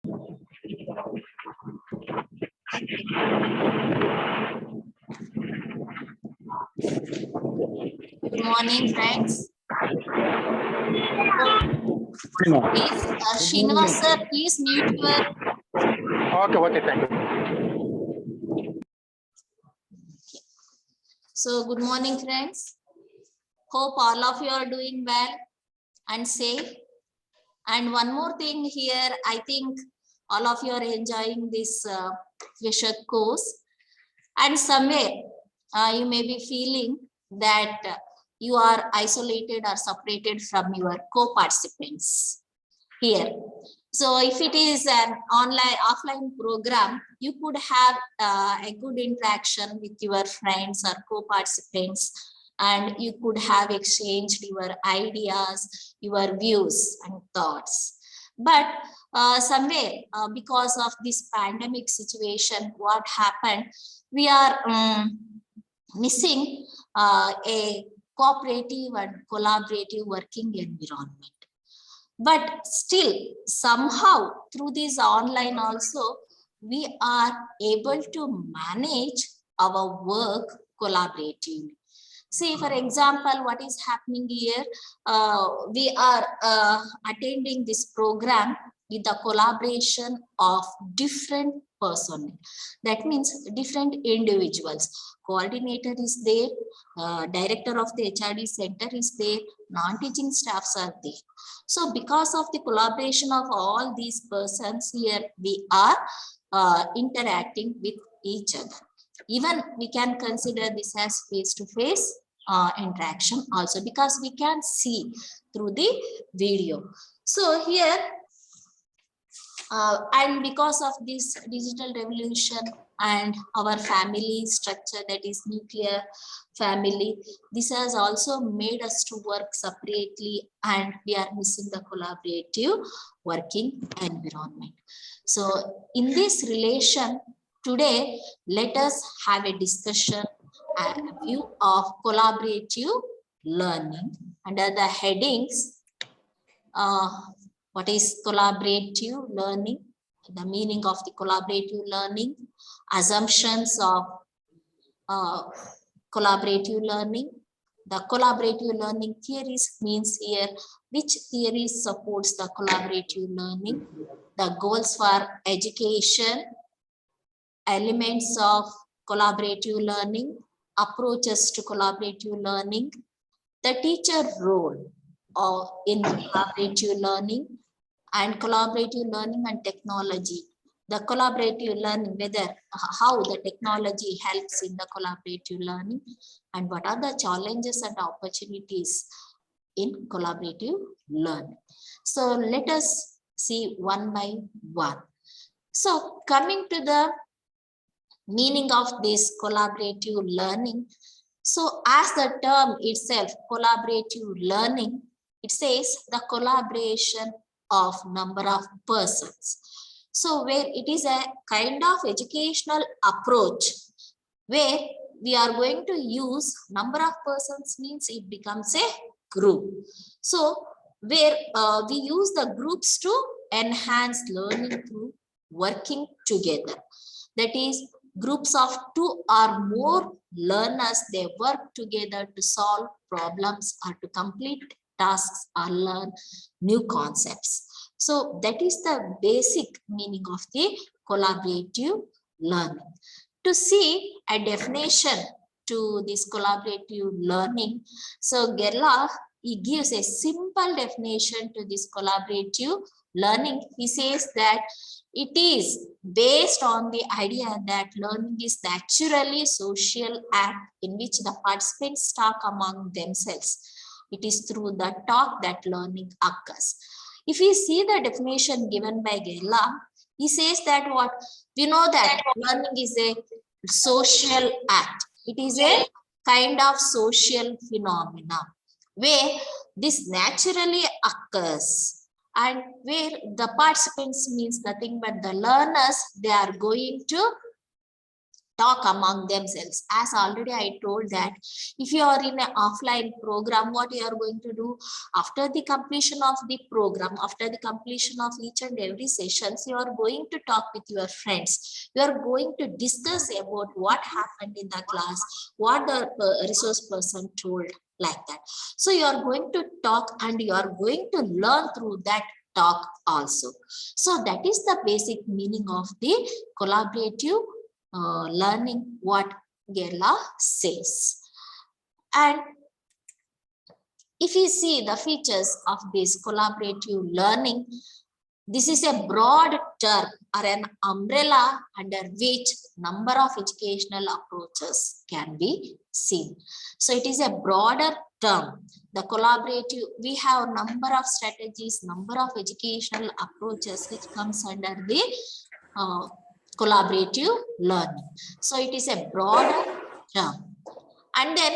Good morning, friends. Please, Srinivas sir, please mute your. Okay, thank you. So, good morning, friends. Hope all of you are doing well and safe. And one more thing here, I think all of you are enjoying this Fisher course. And somewhere you may be feeling that you are isolated or separated from your co-participants here. So if it is an offline program, you could have a good interaction with your friends or co-participants, and you could have exchanged your ideas, your views and thoughts. But somewhere because of this pandemic situation, what happened, we are missing a cooperative and collaborative working environment. But still, somehow through this online also, we are able to manage our work collaboratively. See, for example, what is happening here, we are attending this program with the collaboration of different personnel. That means different individuals. Coordinator is there, director of the HRD center is there, non-teaching staffs are there. So because of the collaboration of all these persons here, we are interacting with each other. Even we can consider this as face-to-face interaction also, because we can see through the video. So here, and because of this digital revolution and our family structure, that is nuclear family, this has also made us to work separately, and we are missing the collaborative working environment. So in this relation, today, let us have a discussion, a view of collaborative learning under the headings. What is collaborative learning? The meaning of the collaborative learning, assumptions of collaborative learning, the collaborative learning theories means here which theories supports the collaborative learning, the goals for education, elements of collaborative learning, approaches to collaborative learning, the teacher role in collaborative learning, and collaborative learning and technology. The collaborative learning, whether how the technology helps in the collaborative learning, and what are the challenges and opportunities in collaborative learning. So let us see one by one. So coming to the meaning of this collaborative learning. So as the term itself, collaborative learning, it says the collaboration of number of persons. So where it is a kind of educational approach where we are going to use number of persons, means it becomes a group. So where we use the groups to enhance learning through working together. That is, groups of 2 or more learners, they work together to solve problems or to complete tasks or learn new concepts. So that is the basic meaning of the collaborative learning. To see a definition to this collaborative learning, so Gerlach, he gives a simple definition to this collaborative learning. He says that it is based on the idea that learning is naturally social act in which the participants talk among themselves. It is through the talk that learning occurs. If we see the definition given by Gerlach, he says that what we know that learning is a social act. It is a kind of social phenomena where this naturally occurs, and where the participants means nothing but the learners, they are going to talk among themselves. As already I told that if you are in an offline program, what you are going to do after the completion of the program, after the completion of each and every sessions, you are going to talk with your friends. You are going to discuss about what happened in the class, what the resource person told, like that. So you are going to talk and you are going to learn through that talk also. So that is the basic meaning of the collaborative learning, what Gerla says. And if you see the features of this collaborative learning, this is a broad term or an umbrella under which number of educational approaches can be seen. So it is a broader term. The collaborative, we have number of strategies, number of educational approaches which comes under the collaborative learning. So it is a broader term. And then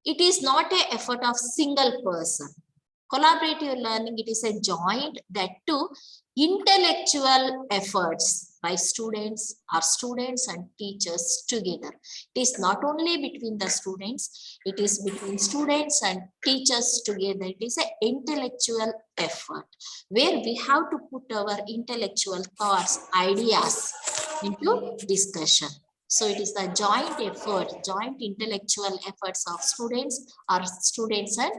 it is not an effort of single person. Collaborative learning, it is a joint that two intellectual efforts by students and teachers together. It is not only between the students, it is between students and teachers together. It is an intellectual effort where we have to put our intellectual thoughts, ideas into discussion. So it is the joint effort, joint intellectual efforts of students and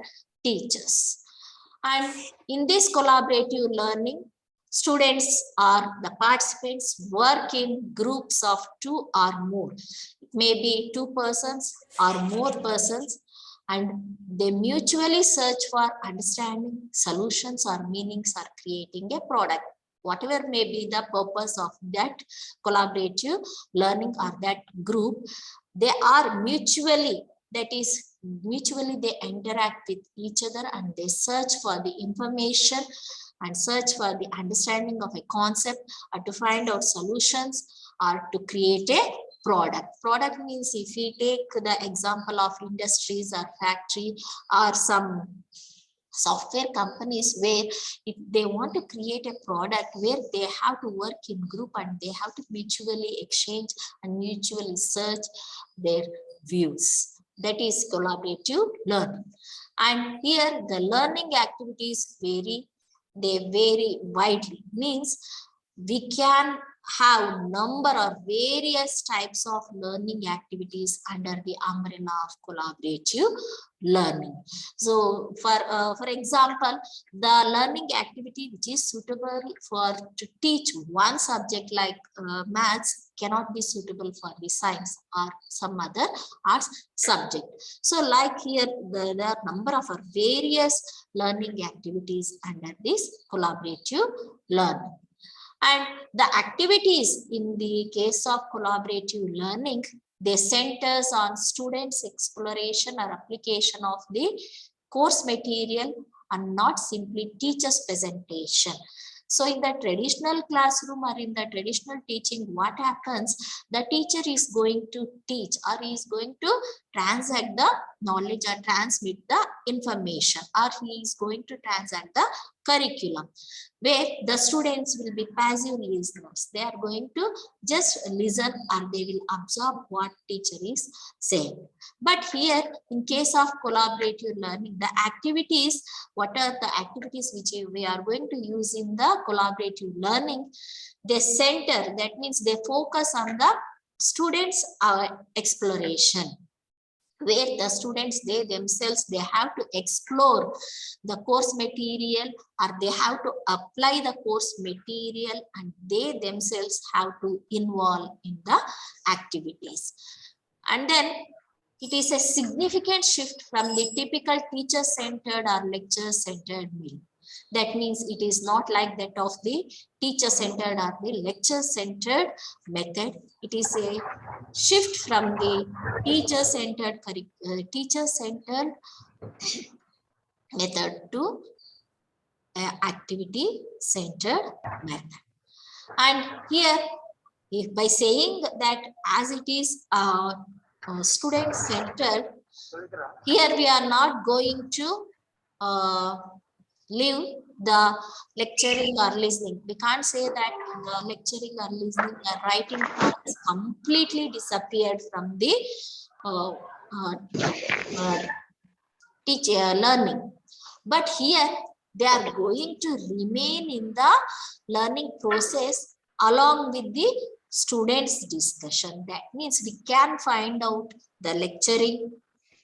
teachers. And in this collaborative learning, students or the participants work in groups of 2 or more. It may be 2 persons or more persons, and they mutually search for understanding, solutions or meanings, or creating a product. Whatever may be the purpose of that collaborative learning or that group, they are mutually, that is mutually they interact with each other and they search for the information and search for the understanding of a concept or to find out solutions or to create a product. Product means, if we take the example of industries or factory or some software companies, where if they want to create a product where they have to work in group and they have to mutually exchange and mutually search their views. That is collaborative learning. And here the learning activities vary, they vary widely. Means we can have number of various types of learning activities under the umbrella of collaborative learning. So for example, the learning activity which is suitable for to teach one subject like maths cannot be suitable for the science or some other arts subject. So like here, there are number of various learning activities under this collaborative learning. And the activities in the case of collaborative learning, they centers on students' exploration or application of the course material and not simply teacher's presentation. So in the traditional classroom or in the traditional teaching, what happens? The teacher is going to teach or he is going to transact the knowledge or transmit the information, or he is going to transact the curriculum, where the students will be passive listeners. They are going to just listen and they will absorb what teacher is saying. But here, in case of collaborative learning, the activities, what are the activities which we are going to use in the collaborative learning? They center, that means they focus on the students' exploration, where the students, they themselves, they have to explore the course material or they have to apply the course material and they themselves have to involve in the activities. And then it is a significant shift from the typical teacher-centered or lecture-centered meal. That means it is not like that of the teacher-centered or the lecture-centered method. It is a shift from the teacher-centered method to activity-centered method. And here, if by saying that as it is student-centered, here we are not going to leave the lecturing or listening. We can't say that the lecturing or listening or writing part is completely disappeared from the learning. But here they are going to remain in the learning process along with the students' discussion. That means we can find out the lecturing,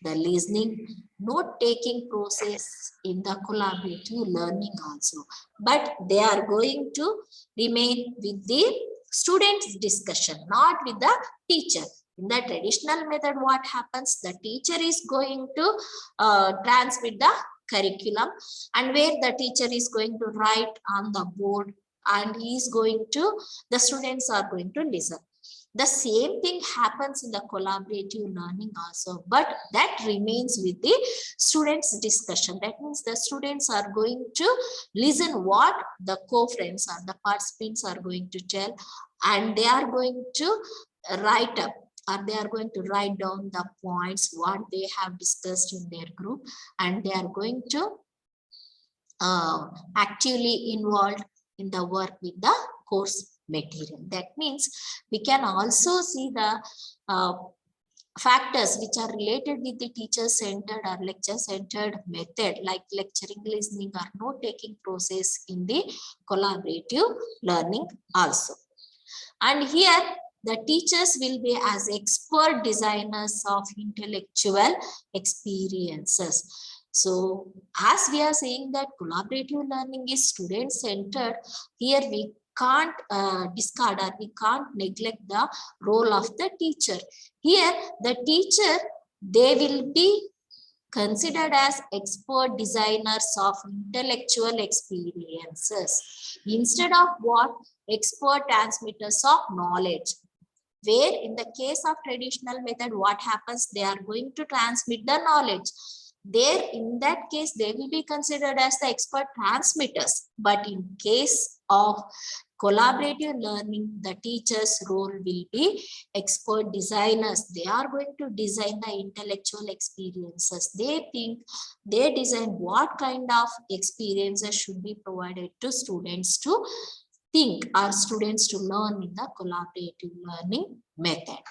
the listening, note-taking process in the collaborative learning also. But they are going to remain with the students' discussion, not with the teacher. In the traditional method, what happens? The teacher is going to transmit the curriculum, and where the teacher is going to write on the board, and he is going to, the students are going to listen. The same thing happens in the collaborative learning also, but that remains with the students' discussion. That means the students are going to listen what the co-friends or the participants are going to tell, and they are going to write up, or they are going to write down the points what they have discussed in their group, and they are going to actively involved in the work with the course material. That means we can also see the factors which are related with the teacher-centered or lecture-centered method, like lecturing, listening, or note-taking process in the collaborative learning also. And here the teachers will be as expert designers of intellectual experiences. So as we are saying that collaborative learning is student-centered, here we can't discard or we can't neglect the role of the teacher. Here the teacher, they will be considered as expert designers of intellectual experiences instead of what? Expert transmitters of knowledge. Where in the case of traditional method, what happens? They are going to transmit the knowledge. There, in that case, they will be considered as the expert transmitters. But in case of collaborative learning, the teacher's role will be expert designers. They are going to design the intellectual experiences. They think, they design what kind of experiences should be provided to students to think, or students to learn in the collaborative learning method.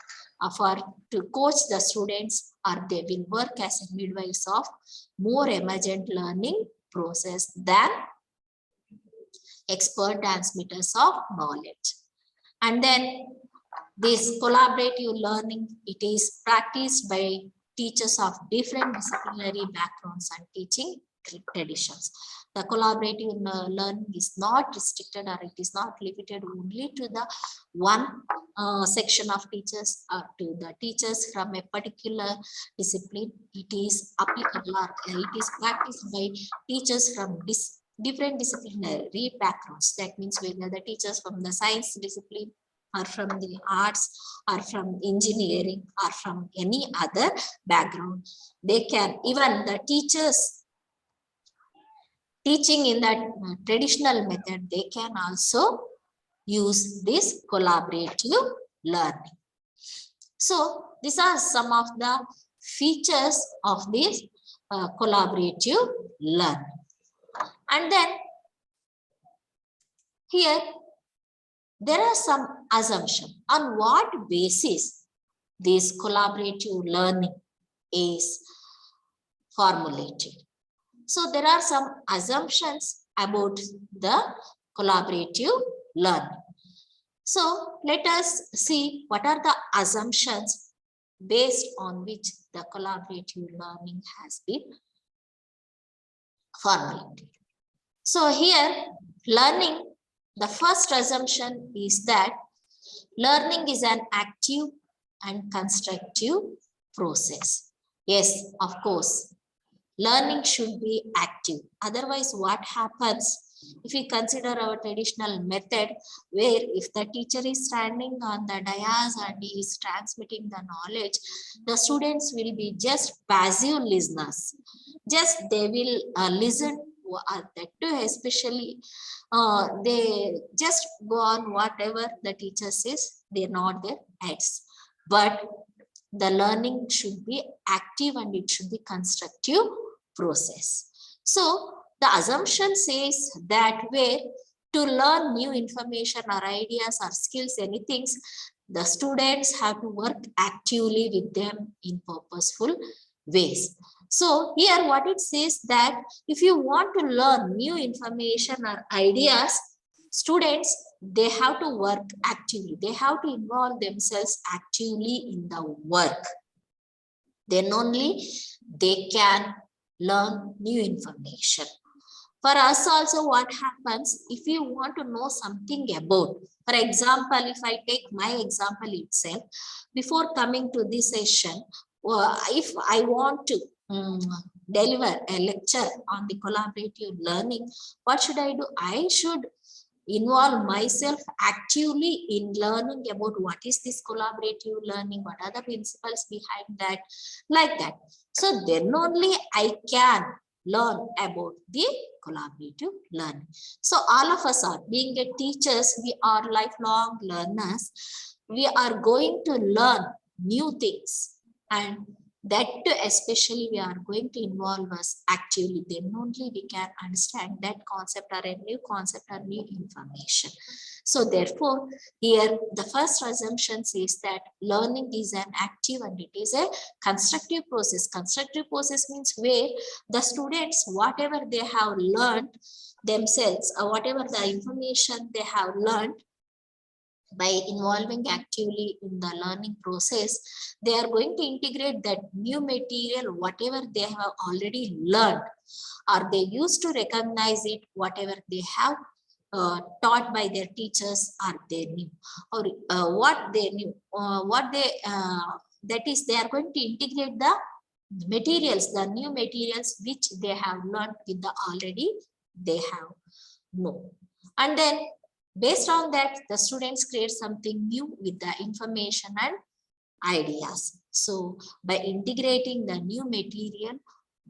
For to coach the students, or they will work as a midwives of more emergent learning process than expert transmitters of knowledge. And then this collaborative learning, it is practiced by teachers of different disciplinary backgrounds and teaching traditions. The collaborative learning is not restricted, or it is not limited only to the one section of teachers or to the teachers from a particular discipline. It is applicable, or it is practiced by teachers from different disciplinary backgrounds. That means whether the teachers from the science discipline, or from the arts, or from engineering, or from any other background, they can, even the teachers teaching in that traditional method, they can also use this collaborative learning. So these are some of the features of this collaborative learning. And then here there are some assumptions on what basis this collaborative learning is formulated. So there are some assumptions about the collaborative learning. So let us see what are the assumptions based on which the collaborative learning has been formulated. So here, learning, the first assumption is that learning is an active and constructive process. Yes, of course. Learning should be active. Otherwise, what happens if we consider our traditional method, where if the teacher is standing on the dais and he is transmitting the knowledge, the students will be just passive listeners. Just they will listen, especially they just go on whatever the teacher says, they nod their heads. But the learning should be active and it should be constructive process. So the assumption says that where to learn new information or ideas or skills, anything, the students have to work actively with them in purposeful ways. So here what it says that if you want to learn new information or ideas, students, they have to work actively. They have to involve themselves actively in the work. Then only they can learn new information. For us also, what happens if you want to know something about, for example, if I take my example itself, before coming to this session, if I want to deliver a lecture on the collaborative learning, what should I do? I should involve myself actively in learning about what is this collaborative learning, what are the principles behind that, like that. So then only I can learn about the collaborative learning. So all of us are being a teachers, we are lifelong learners. We are going to learn new things, and that too, especially we are going to involve us actively. Then only we can understand that concept or a new concept or new information. So therefore, here the first assumption is that learning is an active and it is a constructive process. Constructive process means where the students, whatever they have learned themselves or whatever the information they have learned, by involving actively in the learning process, they are going to integrate that new material, whatever they have already learned, or they used to recognize it, whatever they have taught by their teachers, or they knew, or what they knew, that is, they are going to integrate the materials, the new materials which they have learned with the already they have known. And then based on that, the students create something new with the information and ideas. So by integrating the new material,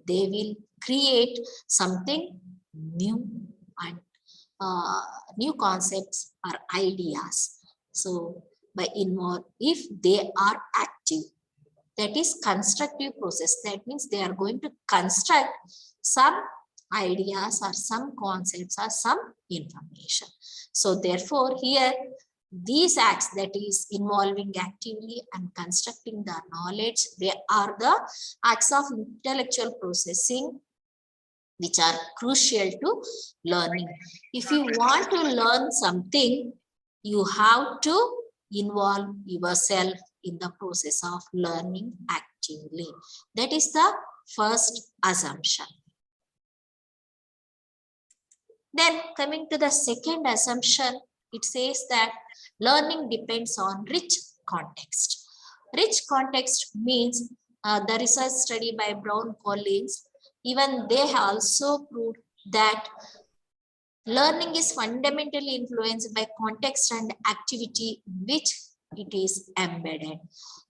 they will create something new and new concepts or ideas. So by involve, if they are active, that is constructive process. That means they are going to construct some ideas or some concepts or some information. So therefore here these acts, that is involving actively and constructing the knowledge, they are the acts of intellectual processing which are crucial to learning. If you want to learn something, you have to involve yourself in the process of learning actively. That is the first assumption. Then coming to the second assumption, it says that learning depends on rich context. Rich context means the research study by Brown Collins, even they have also proved that learning is fundamentally influenced by context and activity which it is embedded.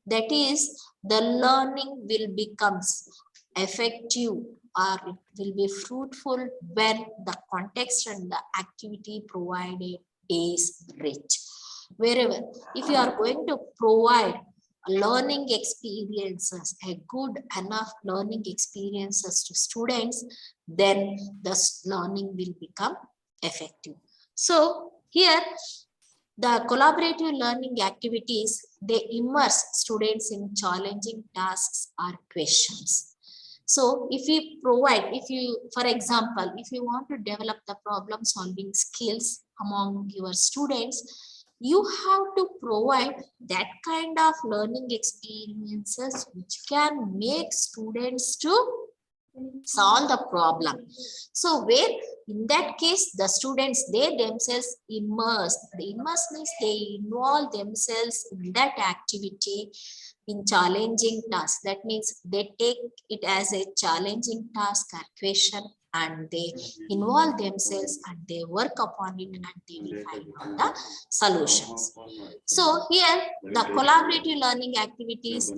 That is, the learning will become effective or it will be fruitful when the context and the activity provided is rich. Wherever, if you are going to provide learning experiences, a good enough learning experiences to students, then the learning will become effective. So here, the collaborative learning activities, they immerse students in challenging tasks or questions. So if we provide, if you, for example, if you want to develop the problem solving skills among your students, you have to provide that kind of learning experiences which can make students to solve the problem. So where in that case, the students, they themselves immerse. The immerse means they involve themselves in that activity in challenging tasks. That means they take it as a challenging task or question and they involve themselves and they work upon it and they will find out the solutions. So here the collaborative learning activities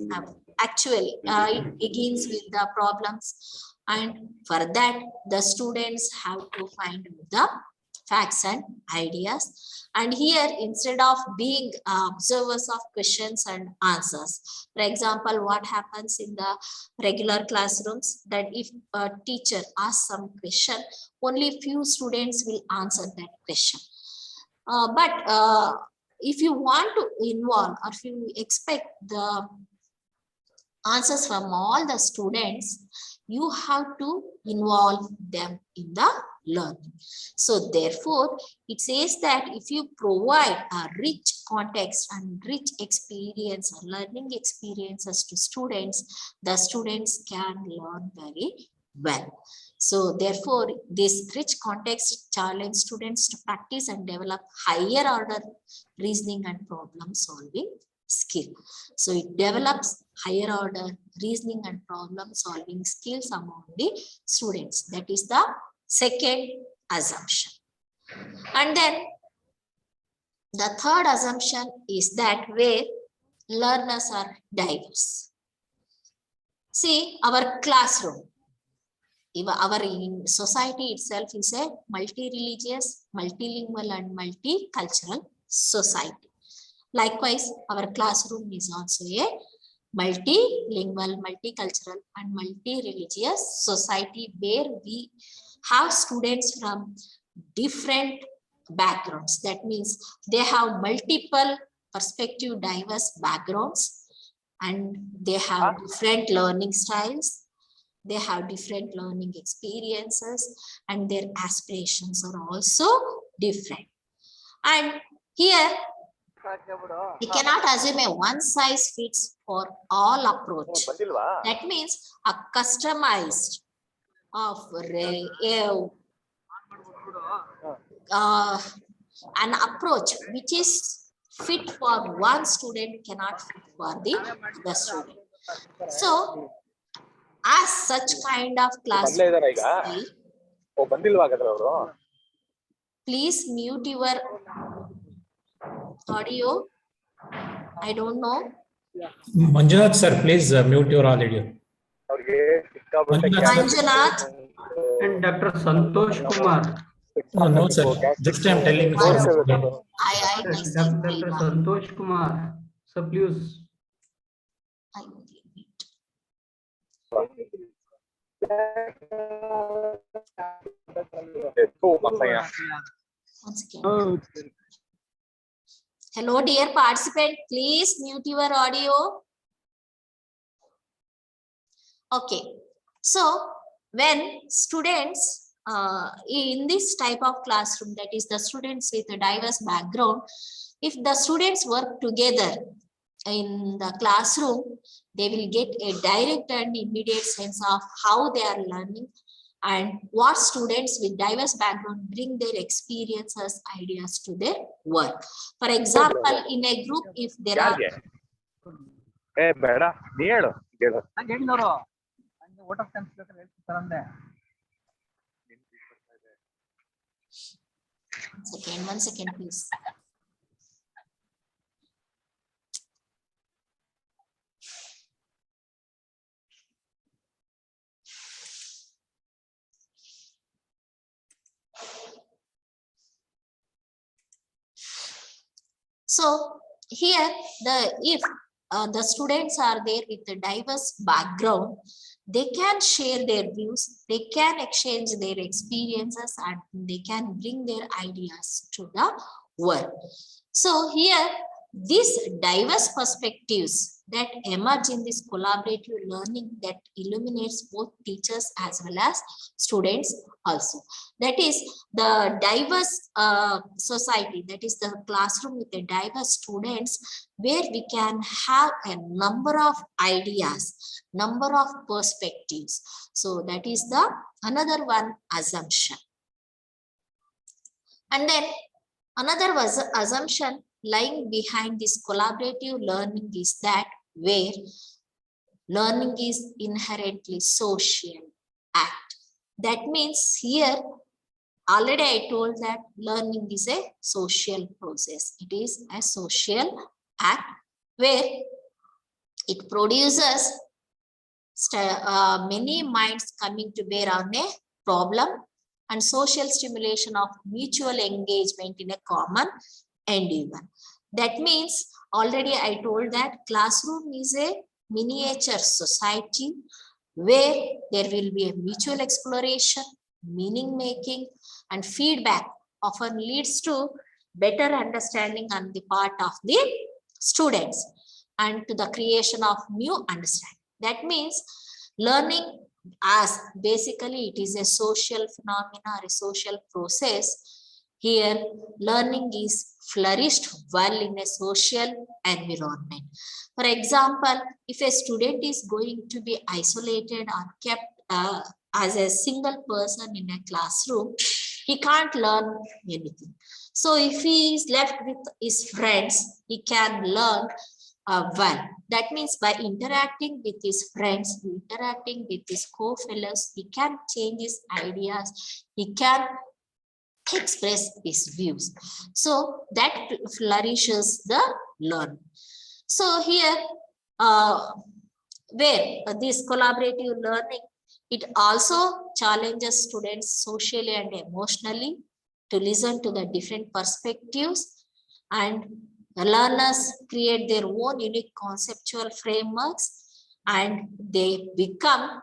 actually it begins with the problems, and for that the students have to find the facts and ideas. And here, instead of being observers of questions and answers, for example, what happens in the regular classrooms, that if a teacher asks some question, only few students will answer that question. But if you want to involve, or if you expect the answers from all the students, you have to involve them in the learning. So therefore, it says that if you provide a rich context and rich experience or learning experiences to students, the students can learn very well. So therefore, this rich context challenges students to practice and develop higher order reasoning and problem solving skill. So it develops higher order reasoning and problem solving skills among the students. That is the second assumption. And then the third assumption is that where learners are diverse. See, our classroom, our society itself is a multi-religious, multilingual and multicultural society. Likewise, our classroom is also a multilingual, multicultural and multi-religious society where we have students from different backgrounds. That means they have multiple perspective, diverse backgrounds, and they have different learning styles. They have different learning experiences, and their aspirations are also different. And here, we cannot assume a one size fits for all approach. That means a customized of an approach which is fit for one student cannot fit for the other student. So, as such kind of class, please mute your audio. I don't know. Manjunath sir, please mute your audio. Manjunath. And Dr. Santosh Kumar. No, sir. Just I am telling you. I Dr. Santosh Kumar. So please. Once again. Hello, dear participant. Please mute your audio. Okay. So, when students in this type of classroom, that is the students with a diverse background, if the students work together in the classroom, they will get a direct and immediate sense of how they are learning and what students with diverse background bring their experiences, ideas to their work. For example, in a group, if there are one second, please. So here, if the students are there with a diverse background, they can share their views, they can exchange their experiences, and they can bring their ideas to the work. So here, these diverse perspectives that emerge in this collaborative learning that illuminates both teachers as well as students also. That is the diverse society, that is the classroom with the diverse students where we can have a number of ideas, number of perspectives. So that is the another one assumption. And then another was assumption lying behind this collaborative learning is that where learning is inherently social act. That means here, already I told that learning is a social process. It is a social act where it produces many minds coming to bear on a problem, and social stimulation of mutual engagement in a common endeavor. That means already I told that classroom is a miniature society where there will be a mutual exploration, meaning making, and feedback often leads to better understanding on the part of the students and to the creation of new understanding. That means learning, as basically it is a social phenomena or a social process. Here learning is flourished well in a social environment. For example, if a student is going to be isolated or kept as a single person in a classroom, he can't learn anything. So if he is left with his friends, he can learn well. That means by interacting with his friends, interacting with his co-fellows, he can change his ideas, he can express his views. So that flourishes the learning. So here, where this collaborative learning, it also challenges students socially and emotionally to listen to the different perspectives, and the learners create their own unique conceptual frameworks, and they become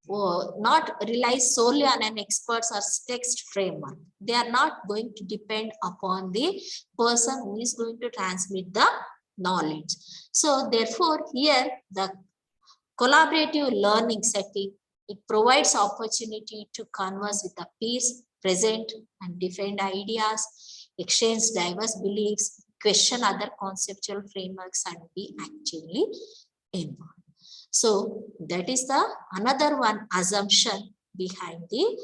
not rely solely on an expert's or text framework. They are not going to depend upon the person who is going to transmit the knowledge. So therefore here the collaborative learning setting, it provides opportunity to converse with the peers present and defend ideas, exchange diverse beliefs, question other conceptual frameworks, and be actively involved. So that is the another one assumption behind the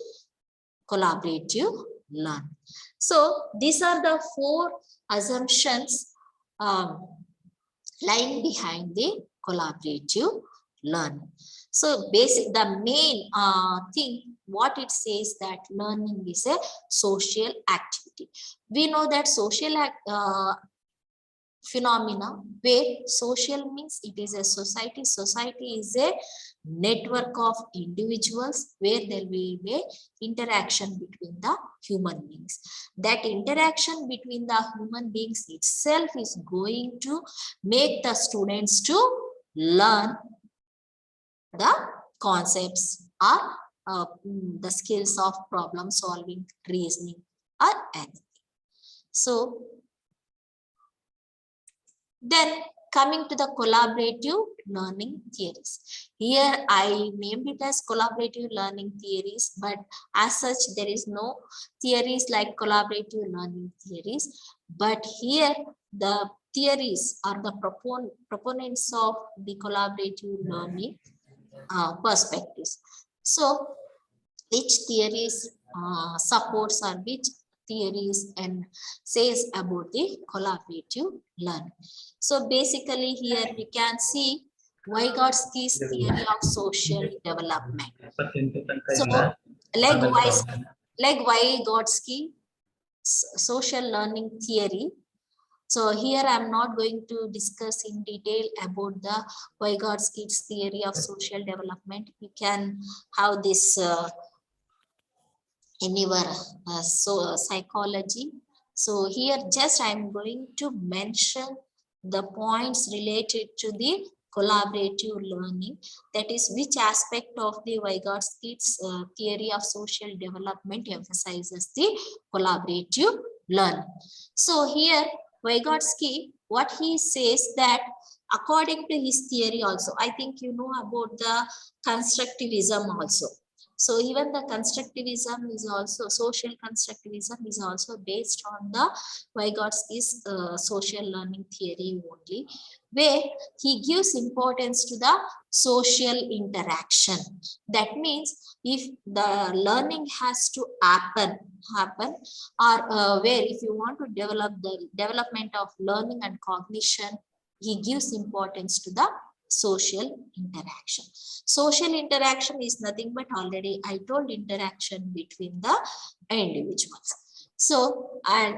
collaborative learning. So these are the 4 assumptions lying behind the collaborative learning. So the main thing, what it says that learning is a social activity. We know that social phenomena, where social means it is a society. Society is a network of individuals where there will be interaction between the human beings. That interaction between the human beings itself is going to make the students to learn the concepts or the skills of problem solving, reasoning, or anything. So then coming to the collaborative learning theories. Here I named it as collaborative learning theories, but as such there is no theories like collaborative learning theories. But here the theories are the proponents of the collaborative learning perspectives. So which theories supports or which theories and says about the collaborative learning. So basically here we can see Vygotsky's theory of social development. So like Vygotsky social learning theory. So here I'm not going to discuss in detail about the Vygotsky's theory of social development. You can have this in your psychology. So here just I'm going to mention the points related to the collaborative learning, that is which aspect of the Vygotsky's theory of social development emphasizes the collaborative learning. So here Vygotsky, what he says that according to his theory also, I think you know about the constructivism also. So even the constructivism is also, social constructivism is also based on the Vygotsky's social learning theory only, where he gives importance to the social interaction. That means if the learning has to happen or where if you want to develop the development of learning and cognition, he gives importance to the social interaction. Social interaction is nothing but, already I told, interaction between the individuals. So, and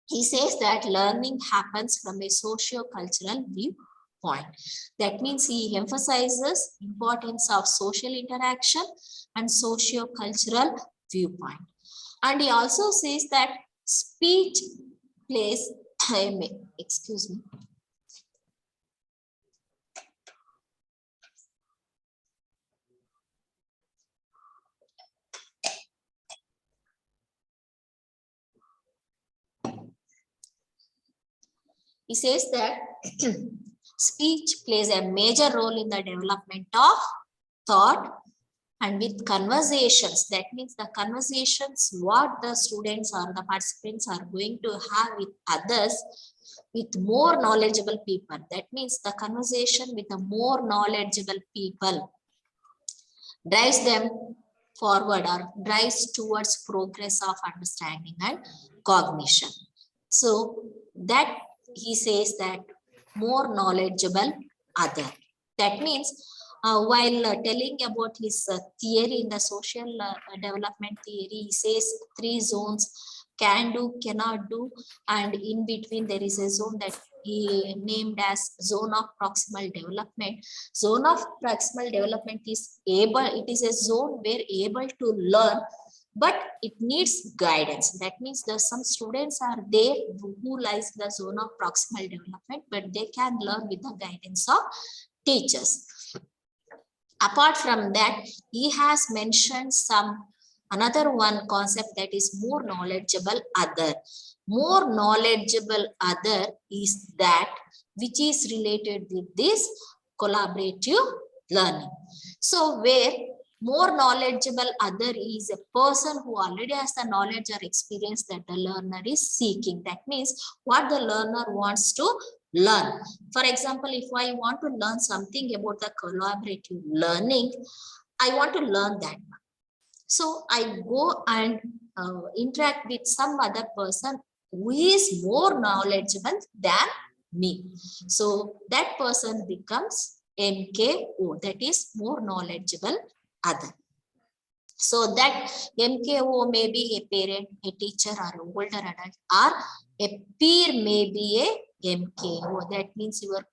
he says that learning happens from a socio-cultural viewpoint. That means he emphasizes importance of social interaction and socio-cultural viewpoint. And he also says that speech plays, excuse me. He says that speech plays a major role in the development of thought, and with conversations, that means the conversations what the students or the participants are going to have with others, with more knowledgeable people. That means the conversation with the more knowledgeable people drives them forward or drives towards progress of understanding and cognition. So that he says that more knowledgeable other. That means while telling about his theory in the social development theory, he says 3 zones: can do, cannot do, and in between there is a zone that he named as zone of proximal development. Zone of proximal development is it is a zone where able to learn, but it needs guidance. That means there's some students are there who lies in the zone of proximal development, but they can learn with the guidance of teachers. Apart from that, he has mentioned another one concept that is more knowledgeable other. More knowledgeable other is that which is related with this collaborative learning. So where more knowledgeable other is a person who already has the knowledge or experience that the learner is seeking. That means what the learner wants to learn. For example, if I want to learn something about the collaborative learning, I want to learn that. So I go and interact with some other person who is more knowledgeable than me. So that person becomes MKO, that is more knowledgeable other. So that MKO may be a parent, a teacher, or an older adult, or a peer may be a MKO. That means your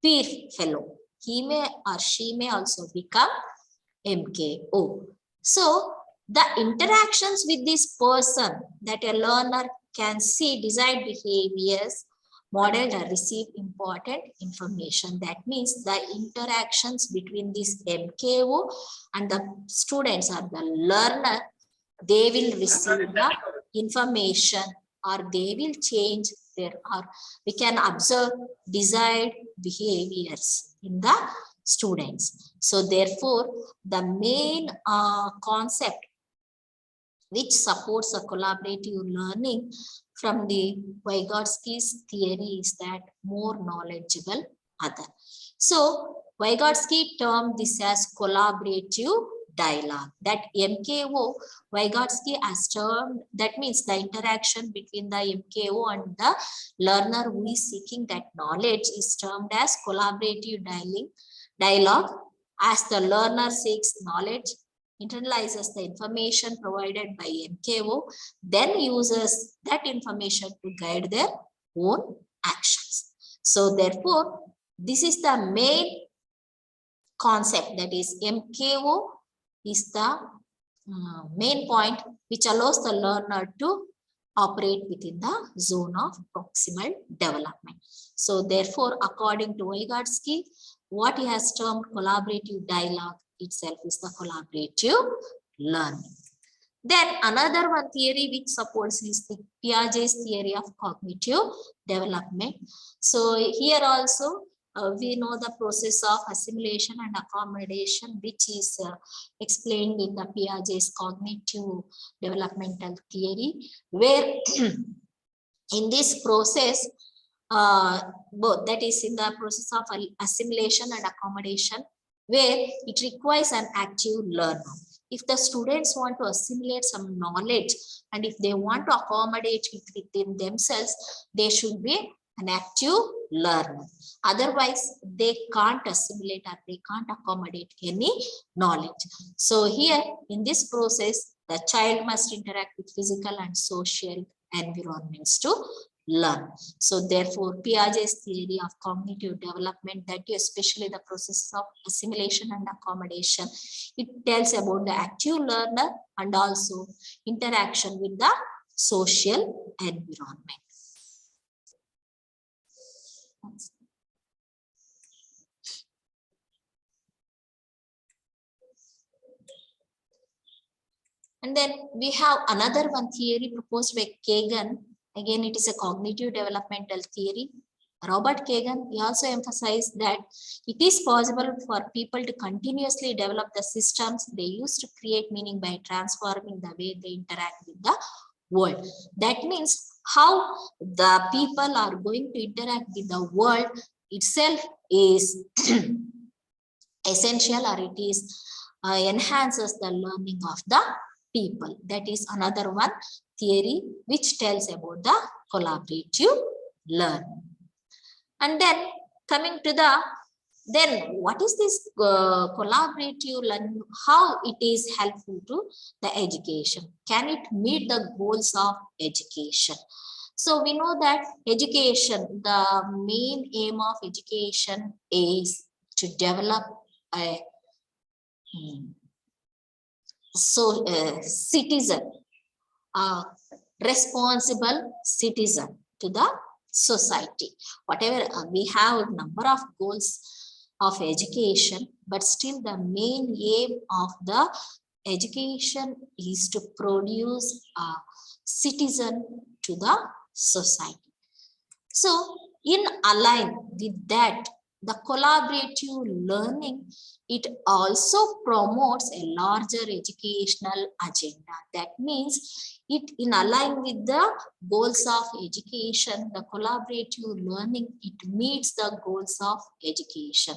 peer fellow. He may or she may also become MKO. So the interactions with this person that a learner can see desired behaviors, model or receive important information. That means the interactions between this MKO and the students or the learner, they will receive the information or they will change their, or we can observe desired behaviors in the students. So therefore, the main concept which supports a collaborative learning from the Vygotsky's theory is that more knowledgeable other. So Vygotsky termed this as collaborative dialogue. That MKO, Vygotsky has termed, that means the interaction between the MKO and the learner who is seeking that knowledge is termed as collaborative dialogue, as the learner seeks knowledge, internalizes the information provided by MKO, then uses that information to guide their own actions. So therefore, this is the main concept, that is MKO is the main point which allows the learner to operate within the zone of proximal development. So therefore, according to Vygotsky, what he has termed collaborative dialogue itself is the collaborative learning. Then another one theory which supports is the Piaget's theory of cognitive development. So here also we know the process of assimilation and accommodation, which is explained in the Piaget's cognitive developmental theory, where in this process, both, that is in the process of assimilation and accommodation, where it requires an active learner. If the students want to assimilate some knowledge and if they want to accommodate it within themselves, they should be an active learner. Otherwise, they can't assimilate or they can't accommodate any knowledge. So here in this process, the child must interact with physical and social environments to learn. So therefore, Piaget's theory of cognitive development, that is especially the process of assimilation and accommodation, it tells about the active learner and also interaction with the social environment. And then we have another one theory proposed by Kagan. Again, it is a cognitive developmental theory. Robert Kagan, he also emphasized that it is possible for people to continuously develop the systems they use to create meaning by transforming the way they interact with the world. That means how the people are going to interact with the world itself is essential, or it is enhances the learning of the people. That is another one theory which tells about the collaborative learning. And then coming to the, then what is this collaborative learning? How it is helpful to the education? Can it meet the goals of education? So we know that education, the main aim of education is to develop a citizen, responsible citizen to the society. Whatever we have number of goals of education, but still the main aim of the education is to produce a citizen to the society. So in align with that, the collaborative learning, it also promotes a larger educational agenda. That means it in align with the goals of education, the collaborative learning, it meets the goals of education.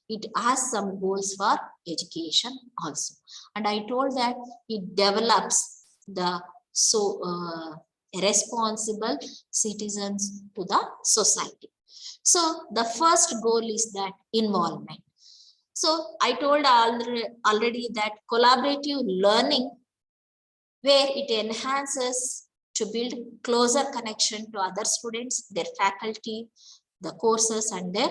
It has some goals for education also. And I told that it develops the responsible citizens to the society. So the first goal is that involvement. So I told already that collaborative learning, where it enhances to build closer connection to other students, their faculty, the courses and their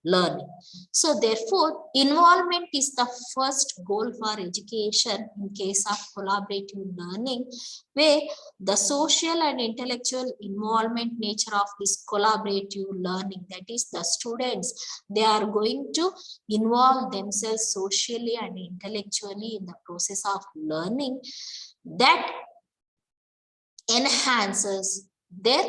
learning. So therefore, involvement is the first goal for education in case of collaborative learning, where the social and intellectual involvement nature of this collaborative learning, that is the students, they are going to involve themselves socially and intellectually in the process of learning, that enhances their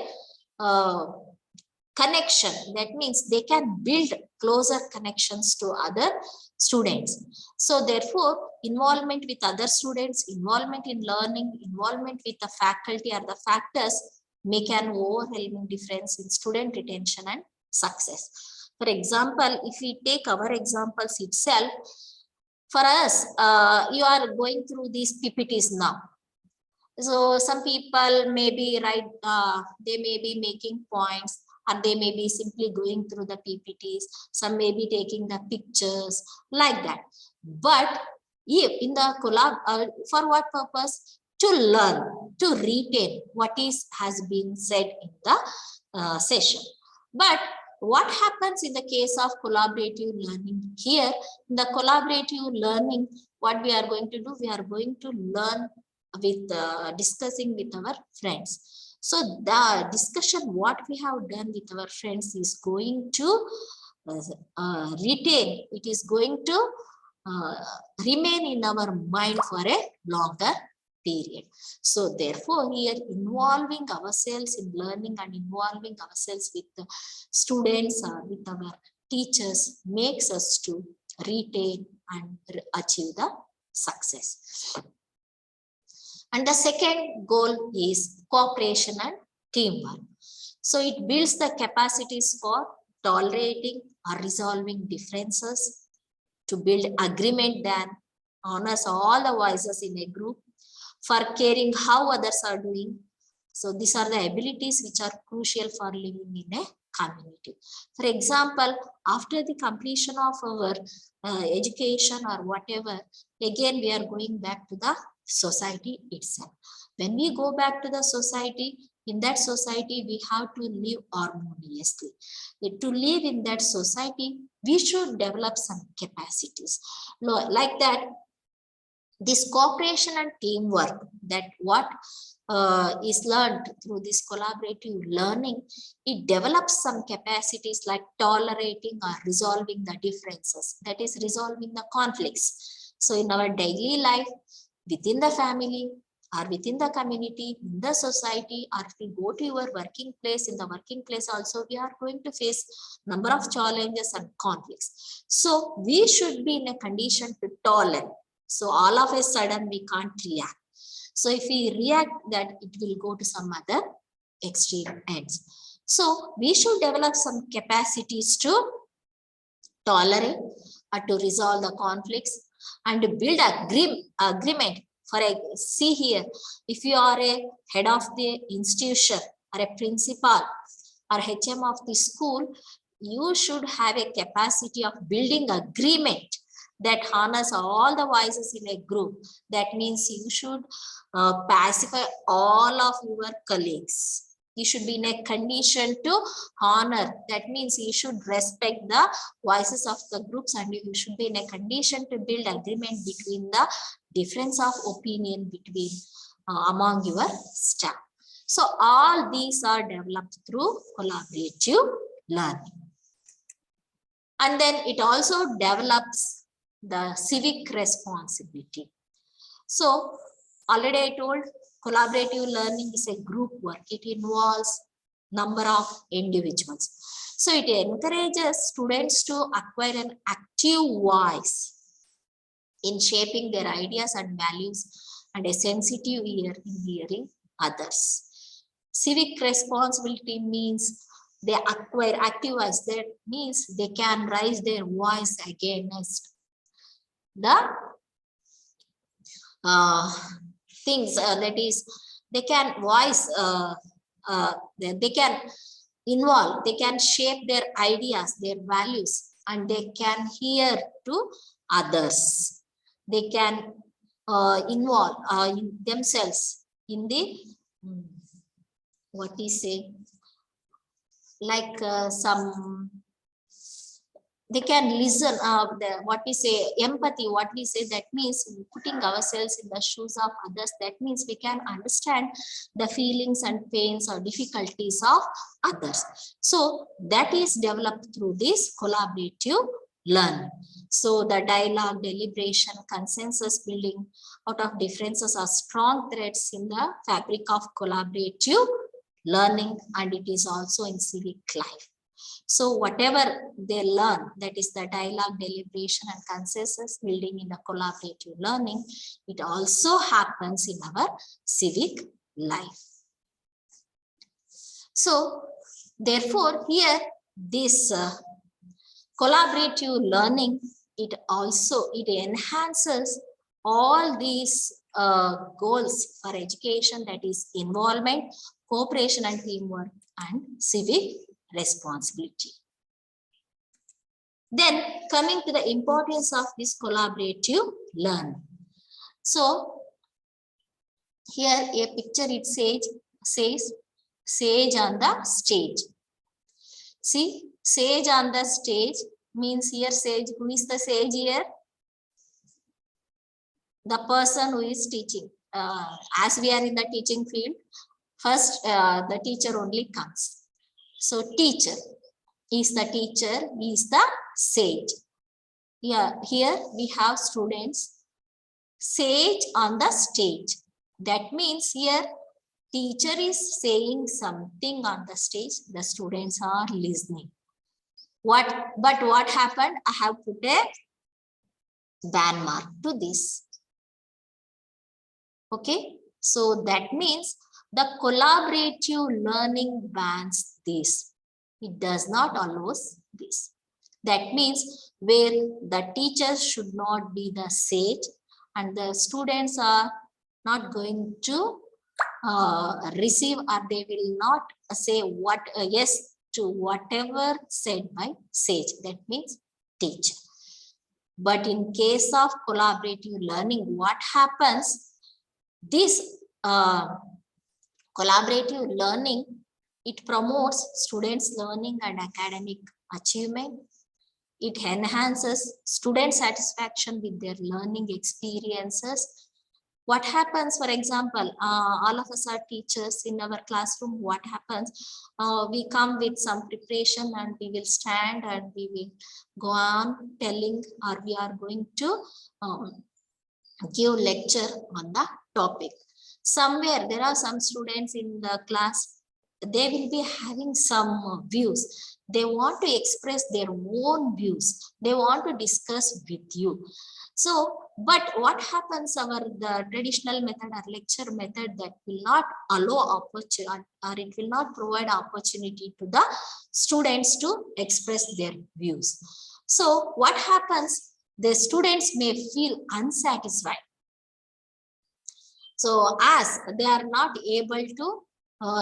connection. That means they can build closer connections to other students. So therefore, involvement with other students, involvement in learning, involvement with the faculty are the factors make an overwhelming difference in student retention and success. For example, if we take our examples itself, for us, you are going through these PPTs now. So some people may be they may be making points, or they may be simply going through the PPTs. Some may be taking the pictures like that. But if in the collab, for what purpose? To learn, to retain what has been said in the session. But what happens in the case of collaborative learning? Here, in the collaborative learning, what we are going to do? We are going to learn with discussing with our friends. So the discussion what we have done with our friends is going to retain, it is going to remain in our mind for a longer period. So therefore, here involving ourselves in learning and involving ourselves with the students or with our teachers makes us to retain and achieve the success. And the second goal is cooperation and teamwork. So it builds the capacities for tolerating or resolving differences, to build agreement that honors all the voices in a group, for caring how others are doing. So these are the abilities which are crucial for living in a community. For example, after the completion of our education or whatever, again we are going back to the society itself. When we go back to the society, In that society, we have to live harmoniously. To live in that society, we should develop some capacities. Like that, this cooperation and teamwork, that what is learned through this collaborative learning, it develops some capacities like tolerating or resolving the differences, that is resolving the conflicts. So in our daily life, within the family or within the community, in the society, or if we go to your working place, in the working place also, we are going to face number of challenges and conflicts. So we should be in a condition to tolerate. So all of a sudden we can't react. So if we react, that it will go to some other extreme ends. So we should develop some capacities to tolerate or to resolve the conflicts and to build agreement. See here, if you are a head of the institution or a principal or HM of the school, you should have a capacity of building agreement that harness all the voices in a group. That means you should pacify all of your colleagues. You should be in a condition to honor. That means you should respect the voices of the groups, and you should be in a condition to build agreement between the difference of opinion between among your staff. So all these are developed through collaborative learning. And then it also develops the civic responsibility. So already I told, collaborative learning is a group work. It involves number of individuals. So it encourages students to acquire an active voice in shaping their ideas and values and a sensitive ear in hearing others. Civic responsibility means they acquire active voice. That means they can raise their voice against the things, that is, they can voice, they can involve, they can shape their ideas, their values, and they can hear to others. They can involve in themselves in the, what we say, like some, they can listen, what we say, empathy, what we say, that means putting ourselves in the shoes of others. That means we can understand the feelings and pains or difficulties of others. So that is developed through this collaborative learning. So the dialogue, deliberation, consensus building out of differences are strong threads in the fabric of collaborative learning, and it is also in civic life. So whatever they learn, that is the dialogue, deliberation, and consensus building in the collaborative learning, it also happens in our civic life. So therefore here, this collaborative learning, it enhances all these goals for education, that is involvement, cooperation and teamwork, and civic responsibility. Then coming to the importance of this collaborative learning. So here a picture, it says sage on the stage. See, sage on the stage means here sage. Who is the sage here? The person who is teaching. As we are in the teaching field, first the teacher only comes. So teacher is the teacher, he is the sage. Yeah, here we have students, sage on the stage. That means here teacher is saying something on the stage, the students are listening. But what happened? I have put a ban mark to this. Okay, so that means the collaborative learning bans this. It does not allow this. That means where the teachers should not be the sage and the students are not going to receive, or they will not say what yes to whatever said by sage. That means teacher. But in case of collaborative learning, what happens? This Collaborative learning, it promotes students' learning and academic achievement. It enhances student satisfaction with their learning experiences. What happens, for example, all of us are teachers in our classroom. What happens? We come with some preparation and we will stand and we will go on telling, or we are going to give lecture on the topic. Somewhere there are some students in the class, they will be having some views. They want to express their own views. They want to discuss with you. So, but what happens, the traditional method or lecture method, that will not allow opportunity, or it will not provide opportunity to the students to express their views. So what happens? The students may feel unsatisfied. So as they are not able to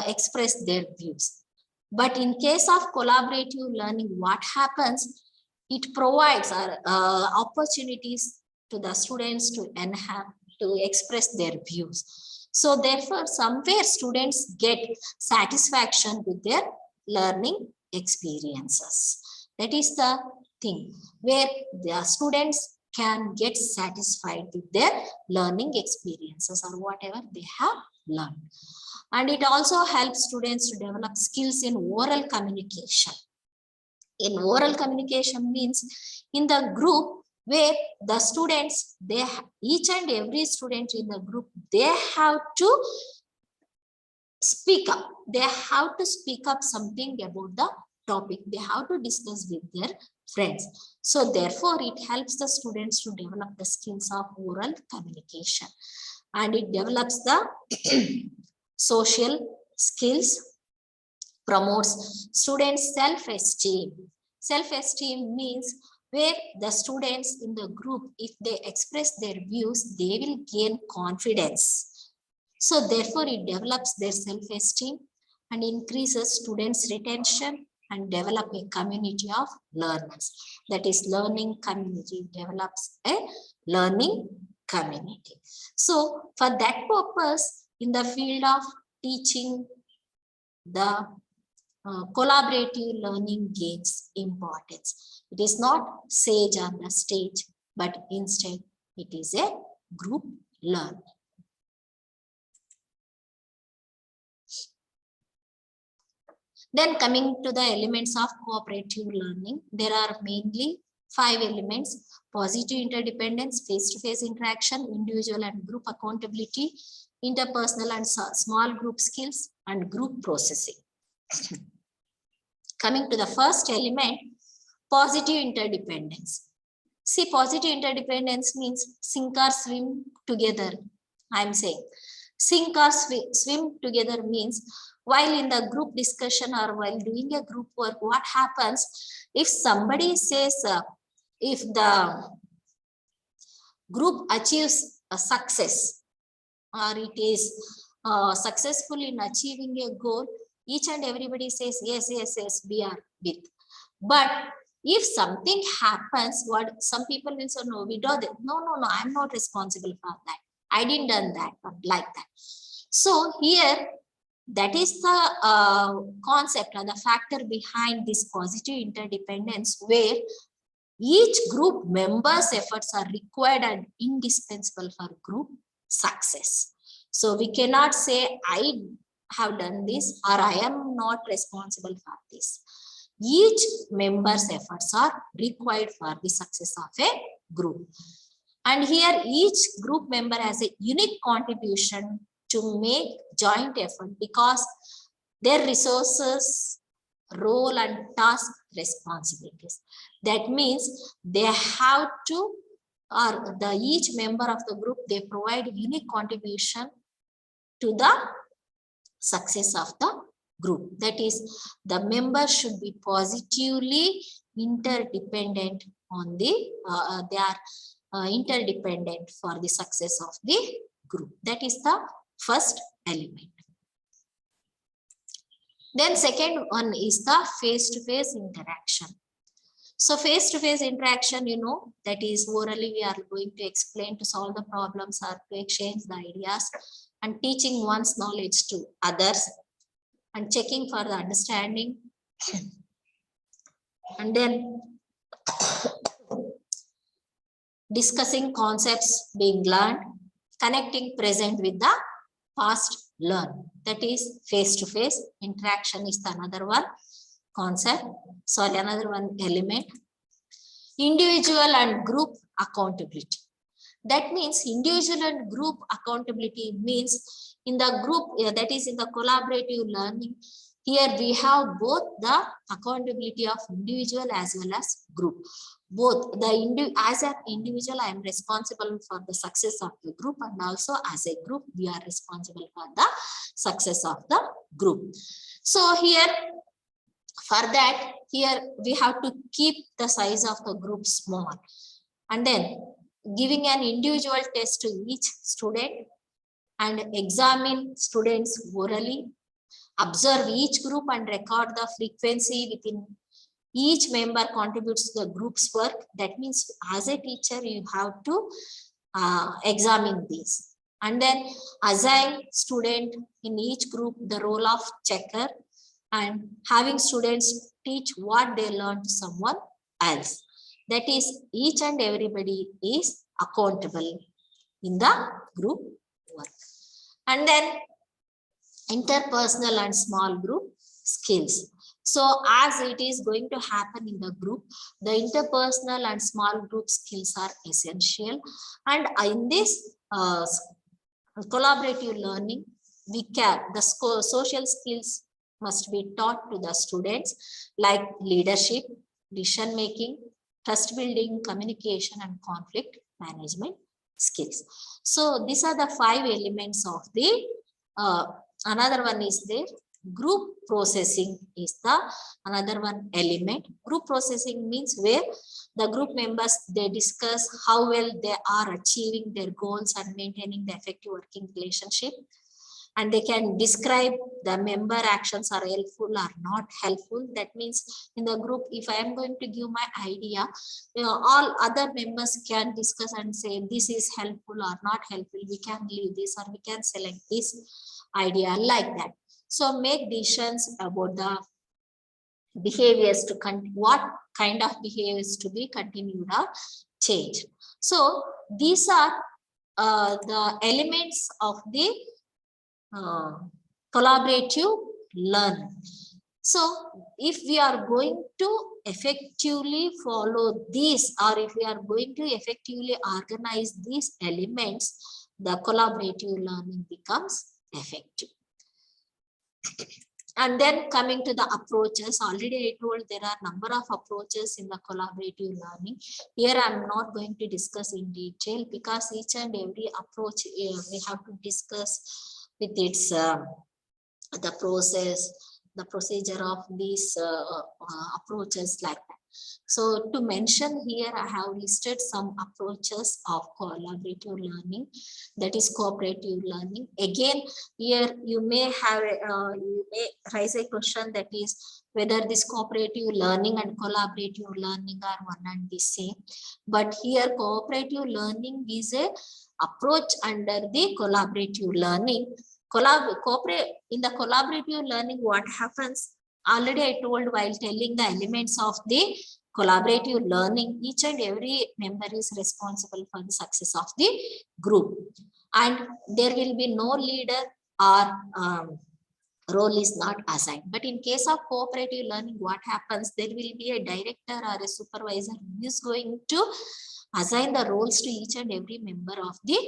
express their views. But in case of collaborative learning, what happens? It provides opportunities to the students to enhance, to express their views. So therefore, somewhere students get satisfaction with their learning experiences. That is the thing where the students can get satisfied with their learning experiences or whatever they have learned. And it also helps students to develop skills in oral communication. In oral communication means in the group where the students, each and every student in the group, they have to speak up. They have to speak up something about the topic. They have to discuss with their friends. So therefore, it helps the students to develop the skills of oral communication. And it develops the social skills, promotes students' self-esteem. Self-esteem means where the students in the group, if they express their views, they will gain confidence. So therefore, it develops their self-esteem and increases students' retention and develop a community of learners. That is, learning community develops a learning community. So for that purpose, in the field of teaching, the collaborative learning gains importance. It is not sage on the stage, but instead it is a group learning. Then coming to the elements of cooperative learning, there are mainly 5 elements: positive interdependence, face-to-face interaction, individual and group accountability, interpersonal and small group skills, and group processing. Coming to the first element, positive interdependence. See, positive interdependence means sink or swim together. I am saying sink or swim together means while in the group discussion or while doing a group work, what happens if somebody says, if the group achieves a success or it is successful in achieving a goal, each and everybody says, yes, yes, yes, we are with. But if something happens, what some people will say, no, we do that. No, no, no, I'm not responsible for that. I didn't done that, but like that. So here, that is the concept or the factor behind this positive interdependence, where each group member's efforts are required and indispensable for group success. So we cannot say, I have done this or I am not responsible for this. Each member's efforts are required for the success of a group. And here each group member has a unique contribution to make joint effort because their resources, role and task responsibilities. That means they have to, or each member of the group, they provide unique contribution to the success of the group. That is, the members should be positively interdependent on the, they are interdependent for the success of the group. That is the first element. Then second one is the face-to-face interaction. So face-to-face interaction, you know, that is orally we are going to explain, to solve the problems or to exchange the ideas. and teaching one's knowledge to others, and checking for the understanding, and then discussing concepts being learned, connecting present with the past learned. That is face-to-face interaction is the another one concept. Sorry, another one element. Individual and group accountability. That means individual and group accountability means in the group, that is in the collaborative learning. Here we have both the accountability of individual as well as group. Both as an individual, I am responsible for the success of the group, and also as a group, we are responsible for the success of the group. So here, for that, here we have to keep the size of the group small, and then giving an individual test to each student and examine students orally, observe each group and record the frequency within each member contributes to the group's work. That means as a teacher, you have to examine this, and then assign student in each group the role of checker, and having students teach what they learned to someone else. That is, each and everybody is accountable in the group work. And then interpersonal and small group skills. So as it is going to happen in the group, the interpersonal and small group skills are essential. And in this collaborative learning, the social skills must be taught to the students, like leadership, decision making, trust building, communication, and conflict management skills. So these are the 5 elements of the another one is there. Group processing is the another one element. Group processing means where the group members, they discuss how well they are achieving their goals and maintaining the effective working relationship, and they can describe the member actions are helpful or not helpful. That means in the group, if I am going to give my idea, all other members can discuss and say this is helpful or not helpful, we can leave this or we can select this idea, like that. So make decisions about the behaviors to what kind of behaviors to be continued or changed. So these are the elements of the collaborative learning. So if we are going to effectively follow these, or if we are going to effectively organize these elements, the collaborative learning becomes effective. And then coming to the approaches, already I told there are number of approaches in the collaborative learning. Here I am not going to discuss in detail, because each and every approach we have to discuss with its the process, the procedure of these approaches, like that. So to mention here, I have listed some approaches of collaborative learning, that is cooperative learning. Again, here you may have you may raise a question, that is whether this cooperative learning and collaborative learning are one and the same. But here cooperative learning is a approach under the collaborative learning. In the collaborative learning, what happens? Already I told while telling the elements of the collaborative learning, each and every member is responsible for the success of the group, and there will be no leader or role is not assigned. But in case of cooperative learning, what happens? There will be a director or a supervisor who is going to assign the roles to each and every member of the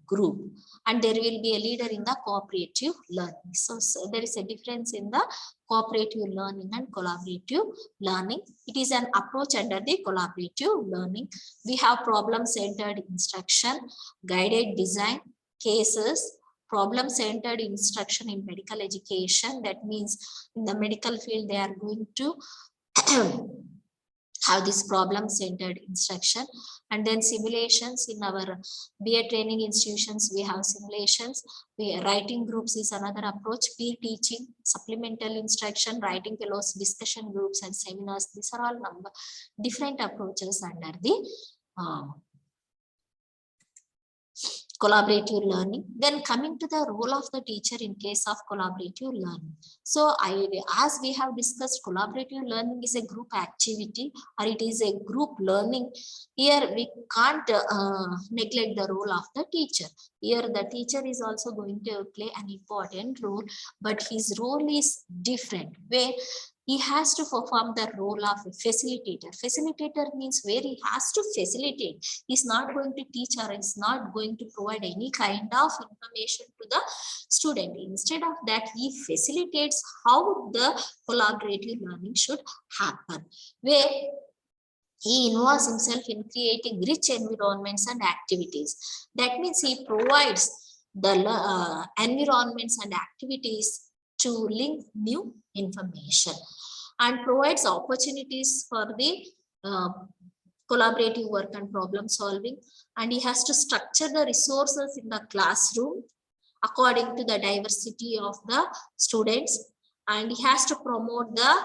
group, and there will be a leader in the cooperative learning. So there is a difference in the cooperative learning and collaborative learning. It is an approach under the collaborative learning. We have problem-centered instruction, guided design, cases, problem-centered instruction in medical education. That means in the medical field, they are going to have this problem-centered instruction. And then simulations in our BA training institutions, we have simulations. Writing groups is another approach. Peer teaching, supplemental instruction, writing fellows, discussion groups, and seminars. These are all different approaches under the collaborative learning. Then coming to the role of the teacher in case of collaborative learning. So as we have discussed, collaborative learning is a group activity or it is a group learning. Here we can't neglect the role of the teacher. Here the teacher is also going to play an important role, but his role is different, where he has to perform the role of a facilitator. Facilitator means where he has to facilitate. He's not going to teach or is not going to provide any kind of information to the student. Instead of that, he facilitates how the collaborative learning should happen, where he involves himself in creating rich environments and activities. That means he provides the environments and activities to link new information and provides opportunities for the collaborative work and problem solving. And he has to structure the resources in the classroom according to the diversity of the students, and he has to promote the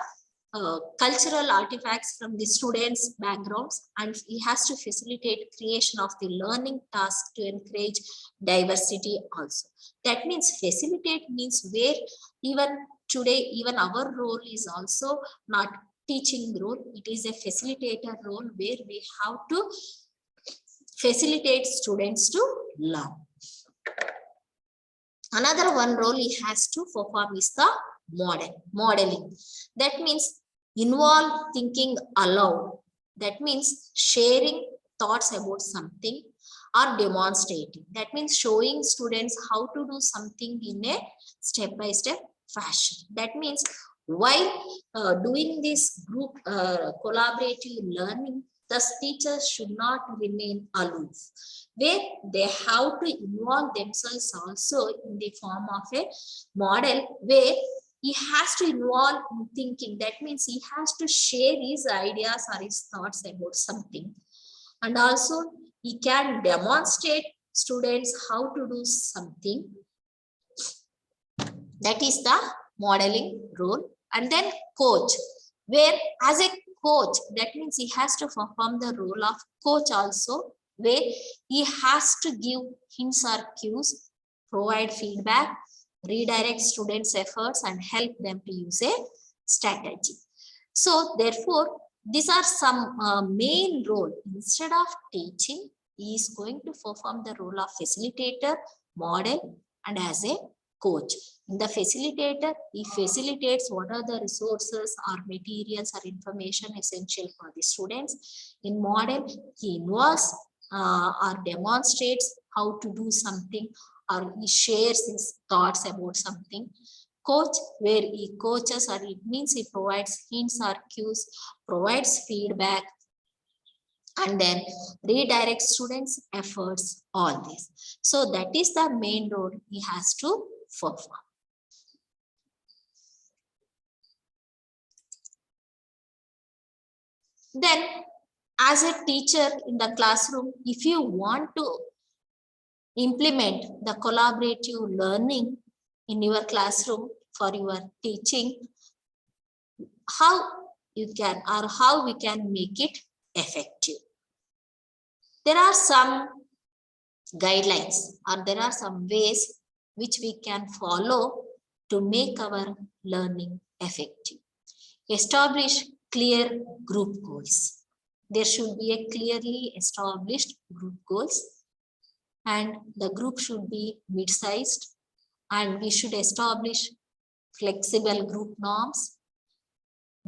cultural artifacts from the students' backgrounds, and he has to facilitate creation of the learning task to encourage diversity also. That means facilitate means where even today, even our role is also not teaching role. It is a facilitator role where we have to facilitate students to learn. Another one role he has to perform is the modeling. That means involve thinking aloud. That means sharing thoughts about something or demonstrating. That means showing students how to do something in a step-by-step fashion. That means while doing this group collaborative learning, the teachers should not remain aloof, where they have to involve themselves also in the form of a model where he has to involve in thinking. That means he has to share his ideas or his thoughts about something. And also he can demonstrate students how to do something. That is the modeling role. And then coach, where as a coach, that means he has to perform the role of coach also, where he has to give hints or cues, provide feedback, redirect students' efforts, and help them to use a strategy. So therefore, these are some main role. Instead of teaching, he is going to perform the role of facilitator, model, and as a coach. In the facilitator, he facilitates what are the resources or materials or information essential for the students. In model, he involves or demonstrates how to do something, or he shares his thoughts about something. Coach, where he coaches, or it means he provides hints or cues, provides feedback, and then redirect students' efforts, all this. So that is the main role he has to perform. Then, as a teacher in the classroom, if you want to implement the collaborative learning in your classroom for your teaching, how you can or how we can make it effective. There are some guidelines or there are some ways which we can follow to make our learning effective. Establish clear group goals. There should be a clearly established group goals, and the group should be mid-sized, and we should establish flexible group norms,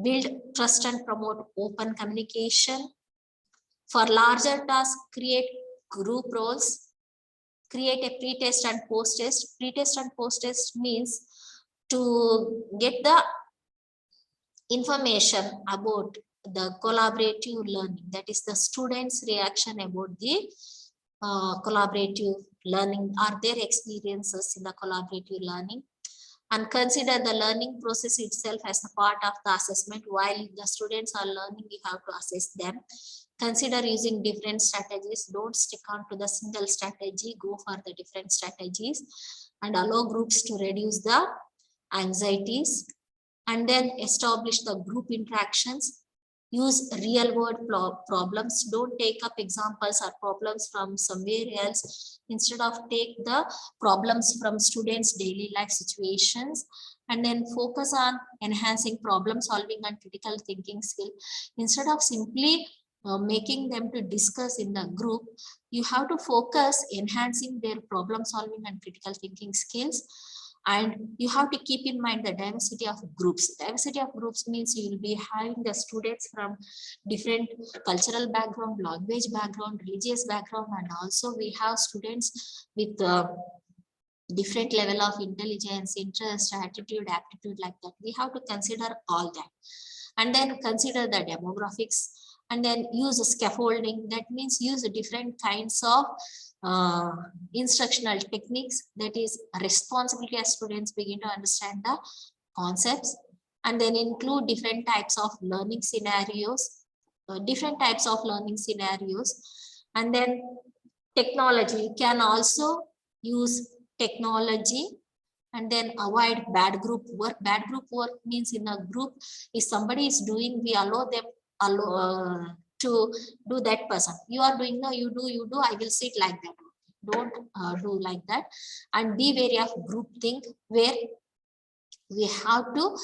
build trust and promote open communication. For larger tasks, create group roles, create a pre-test and post-test. Pre-test and post-test means to get the information about the collaborative learning, that is the students' reaction about the collaborative learning or their experiences in the collaborative learning, and consider the learning process itself as a part of the assessment. While the students are learning, you have to assess them. Consider using different strategies. Don't stick on to the single strategy, go for the different strategies, and allow groups to reduce the anxieties. And then establish the group interactions. Use real world problems. Don't take up examples or problems from somewhere else. Instead of take the problems from students' daily life situations, and then focus on enhancing problem solving and critical thinking skill. Instead of simply making them to discuss in the group, you have to focus enhancing their problem solving and critical thinking skills. And you have to keep in mind the diversity of groups. Diversity of groups means you will be having the students from different cultural background, language background, religious background, and also we have students with different level of intelligence, interest, attitude, aptitude, like that. We have to consider all that. And then consider the demographics, and then use scaffolding. That means use different kinds of instructional techniques. That is responsibility as students begin to understand the concepts, and then include different types of learning scenarios, and then technology. You can also use technology, and then avoid bad group work. Bad group work means in a group, if somebody is doing, we allow them to do that person. You are doing, no, you do, I will sit like that. Don't do like that. And be wary of group think, where we have to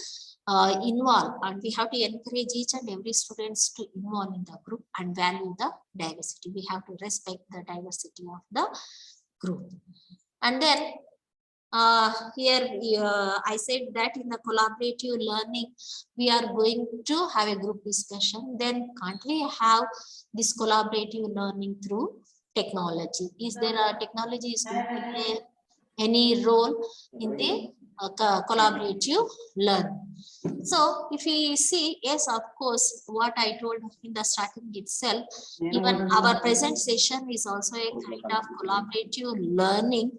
involve, and we have to encourage each and every students to involve in the group and value the diversity. We have to respect the diversity of the group. And then here I said that in the collaborative learning, we are going to have a group discussion. Then can't we have this collaborative learning through technology? Is there a technology is going to play any role in the collaborative learning? So if we see, yes, of course, what I told in the starting itself, even our present session is also a kind of collaborative learning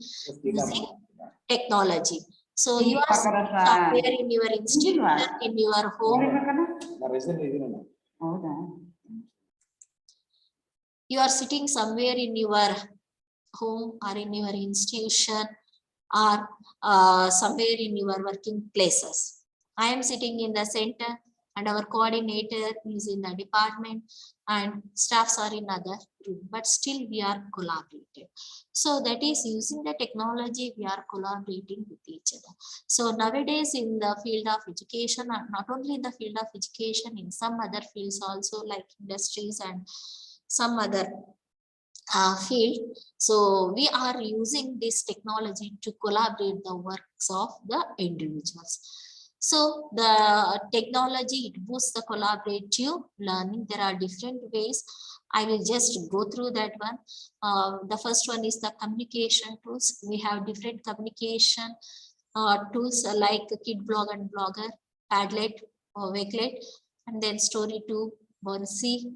using technology. So you are somewhere in your institution, in your home. You are sitting somewhere in your home or in your institution, or somewhere in your working places. I am sitting in the center, and our coordinator is in the department, and staffs are in other room, but still we are collaborating. So that is using the technology, we are collaborating with each other. So nowadays in the field of education, not only in the field of education, in some other fields also, like industries and some other field. So we are using this technology to collaborate the works of the individuals. So the technology, it boosts the collaborative learning. There are different ways. I will just go through that one. The first one is the communication tools. We have different communication tools like KidBlog and Blogger, Padlet, Wakelet, and then Story2, Bonsi.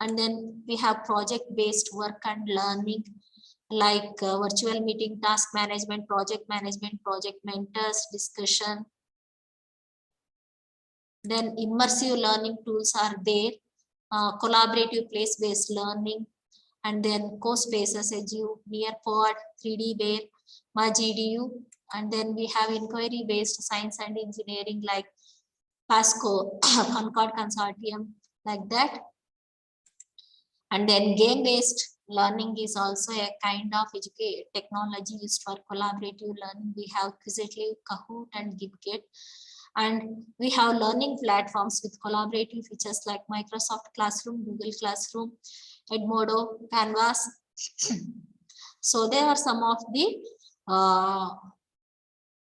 And then we have project-based work and learning, like virtual meeting, task management, project mentors, discussion. Then immersive learning tools are there, collaborative place-based learning, and then co-spaces, Edu, Nearpod, 3D Bear, MyGDU, and then we have inquiry-based science and engineering like PASCO, Concord Consortium, like that. And then game-based learning is also a kind of technology used for collaborative learning. We have Quizletly, Kahoot, and GitGet. And we have learning platforms with collaborative features like Microsoft Classroom, Google Classroom, Edmodo, Canvas. So there are some of the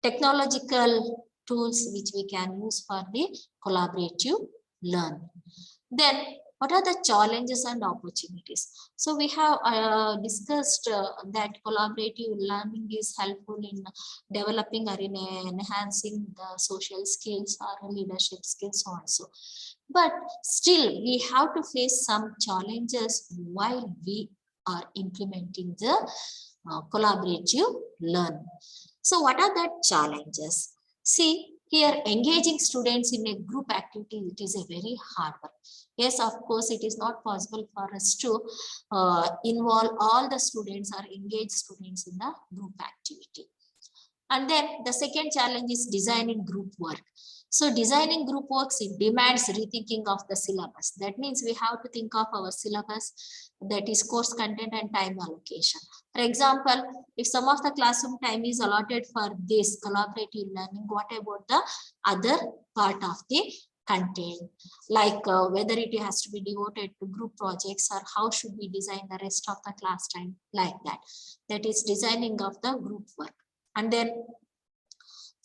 technological tools which we can use for the collaborative learning. Then what are the challenges and opportunities? So we have discussed that collaborative learning is helpful in developing or in enhancing the social skills or leadership skills also. But still we have to face some challenges while we are implementing the collaborative learning. So what are the challenges? See, here engaging students in a group activity, it is a very hard work. Yes, of course, it is not possible for us to involve all the students or engage students in the group activity. And then the second challenge is designing group work. So designing group works, it demands rethinking of the syllabus. That means we have to think of our syllabus, that is course content and time allocation. For example, if some of the classroom time is allotted for this collaborative learning, what about the other part of the content, like whether it has to be devoted to group projects, or how should we design the rest of the class time, like that. That is designing of the group work. And then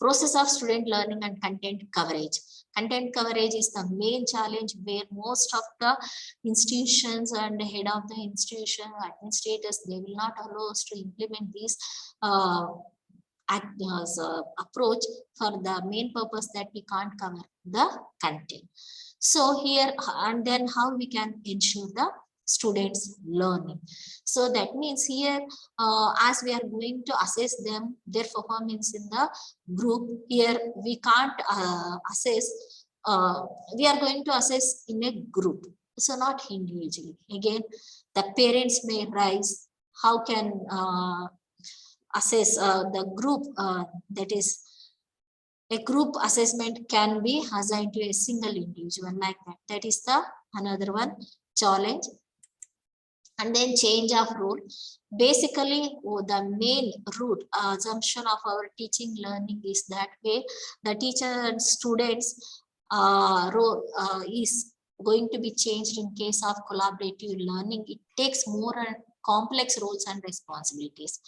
process of student learning and content coverage. Content coverage is the main challenge, where most of the institutions and the head of the institution, administrators, they will not allow us to implement these approach for the main purpose that we can't cover the content. So here, and then how we can ensure the students learning. So that means here, as we are going to assess them, their performance in the group, here we can't assess, we are going to assess in a group, so not individually. Again, the parents may rise, how can assess the group, that is a group assessment can be assigned to a single individual, like that. That is the another one challenge. And then change of role. Basically, the main root assumption of our teaching learning is that way the teacher and students role is going to be changed in case of collaborative learning. It takes more complex roles and responsibilities.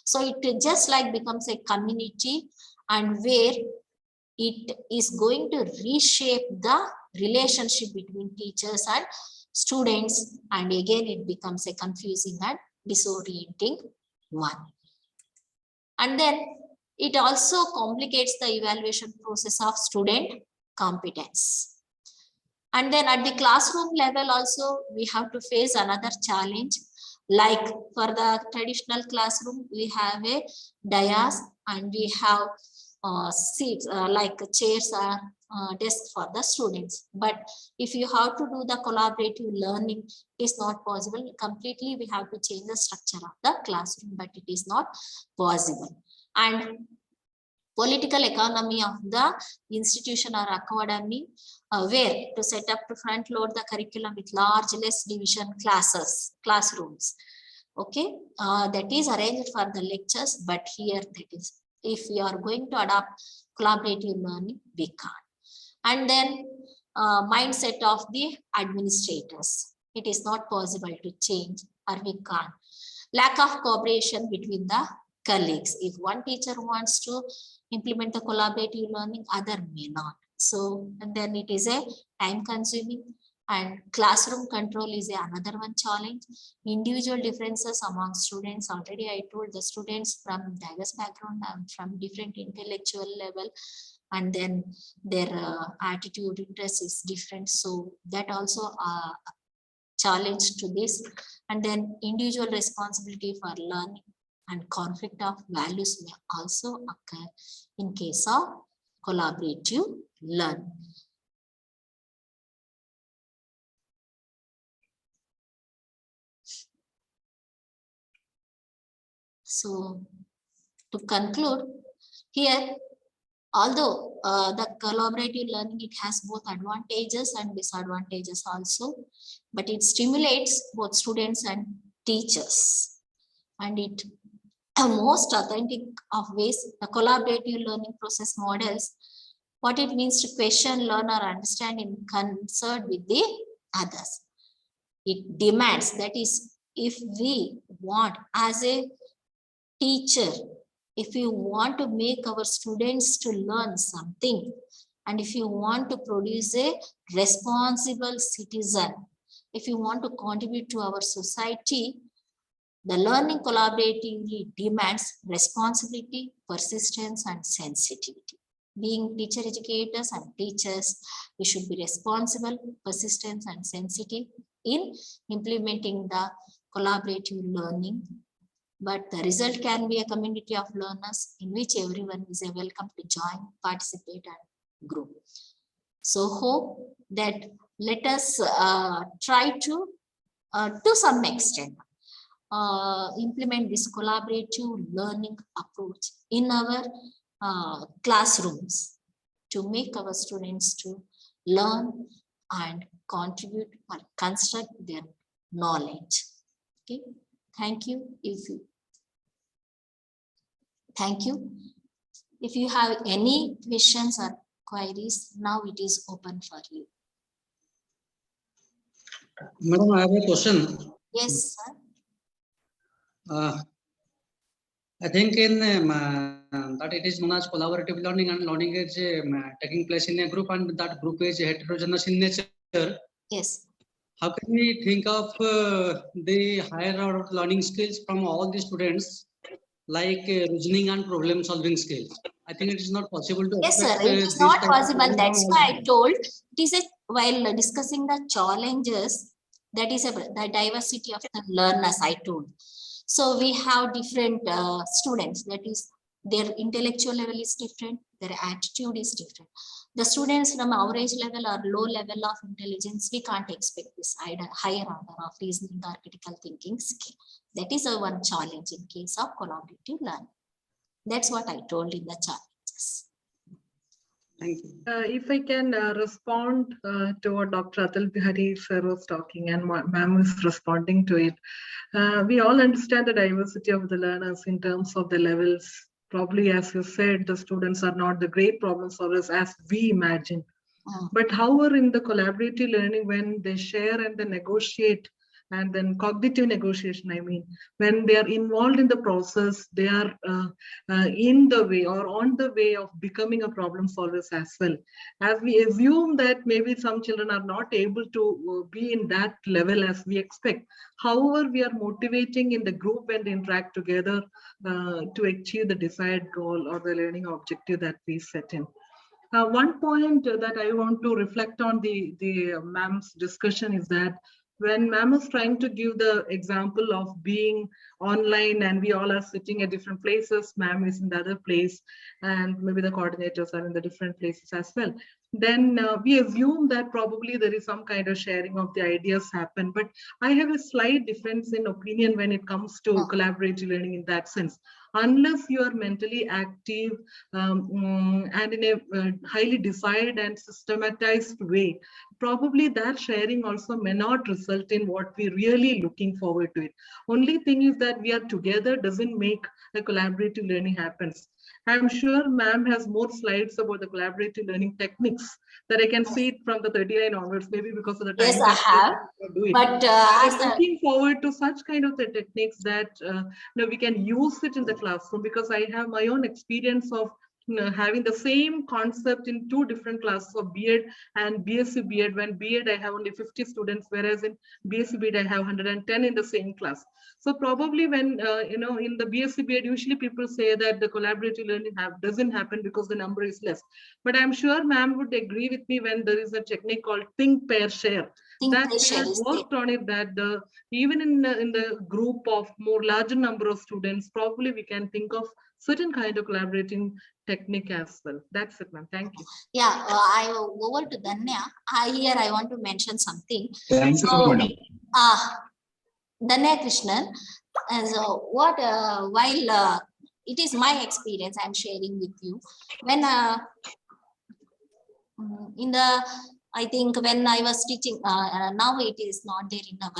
So it just like becomes a community, and where it is going to reshape the relationship between teachers and students, and again it becomes a confusing and disorienting one. And then it also complicates the evaluation process of student competence. And then at the classroom level also, we have to face another challenge. Like for the traditional classroom, we have a dais and we have seats, like chairs or desk for the students. But if you have to do the collaborative learning, it is not possible. Completely we have to change the structure of the classroom, but it is not possible. And political economy of the institution or academy, where to set up to front load the curriculum with large less division classrooms. Okay, that is arranged for the lectures, but here that is, if we are going to adopt collaborative learning, we can't. And then mindset of the administrators, it is not possible to change, or we can't. Lack of cooperation between the colleagues. If one teacher wants to implement the collaborative learning, other may not. So, and then it is a time consuming, and classroom control is another one challenge. Individual differences among students. Already I told the students from diverse background and from different intellectual level, and then their attitude, interest is different. So that also challenge to this. And then individual responsibility for learning and conflict of values may also occur in case of collaborative learning. So to conclude, here, although the collaborative learning, it has both advantages and disadvantages also, but it stimulates both students and teachers. And it most authentic of ways, the collaborative learning process models what it means to question, learn, or understand in concert with the others. It demands, that is, if we want as a teacher, if you want to make our students to learn something, and if you want to produce a responsible citizen, if you want to contribute to our society, the learning collaboratively demands responsibility, persistence, and sensitivity. Being teacher educators and teachers, we should be responsible, persistent, and sensitive in implementing the collaborative learning. But the result can be a community of learners in which everyone is welcome to join, participate, and grow. So hope that let us try to some extent, implement this collaborative learning approach in our classrooms. to make our students to learn and contribute or construct their knowledge. Okay, thank you. Thank you. If you have any questions or queries, now it is open for you. Madam, I have a question. Yes, sir. I think in that it is known as collaborative learning, and learning is taking place in a group, and that group is heterogeneous in nature. Yes. How can we think of the higher order learning skills from all the students, like reasoning and problem solving skills? I think it is not possible to Yes, sir. expect It is these not type of possible. learning That's from why all I told it is a while discussing the challenges, that is the diversity of the learners I told. So we have different students, that is their intellectual level is different, their attitude is different. The students from average level or low level of intelligence, we can't expect this higher order of reasoning or critical thinking skill. That is a one challenge in case of collaborative learning. That's what I told in the challenges. Thank you. If I can respond to what Dr. Atal Bihari sir was talking and ma'am is responding to it. We all understand the diversity of the learners in terms of the levels. Probably, as you said, the students are not the great problem solvers as we imagine. But however, in the collaborative learning, when they share and they negotiate, and then cognitive negotiation, I mean, when they are involved in the process, they are in the way or on the way of becoming a problem solvers as well. As we assume that maybe some children are not able to be in that level as we expect. However, we are motivating in the group when they interact together to achieve the desired goal or the learning objective that we set in. One point that I want to reflect on the ma'am's discussion is that when ma'am is trying to give the example of being online and we all are sitting at different places, ma'am is in the other place, and maybe the coordinators are in the different places as well, then we assume that probably there is some kind of sharing of the ideas happen. But I have a slight difference in opinion when it comes to collaborative learning in that sense. Unless you are mentally active and in a highly desired and systematized way, probably that sharing also may not result in what we're really looking forward to it. Only thing is that we are together doesn't make a collaborative learning happens. I'm sure ma'am has more slides about the collaborative learning techniques that I can see it from the 39 onwards, maybe because of the time. Yes, I have. But I'm looking forward to such kind of the techniques that we can use it in the classroom, because I have my own experience of having the same concept in two different classes of B.Ed and BSc B.Ed. When B.Ed I have only 50 students, whereas in BSc B.Ed I have 110 in the same class. So probably when in the BSc B.Ed, usually people say that the collaborative learning doesn't happen because the number is less. But I'm sure ma'am would agree with me when there is a technique called think, pair, share. That we had worked on it, that even in the group of more larger number of students, probably we can think of certain kind of collaborating technique as well. That's it, ma'am. Thank you. Yeah, I over to Danya. Here I want to mention something. Thank you, madam. Danya Krishnan, while it is my experience, I'm sharing with you. When I think when I was teaching, now it is not there in our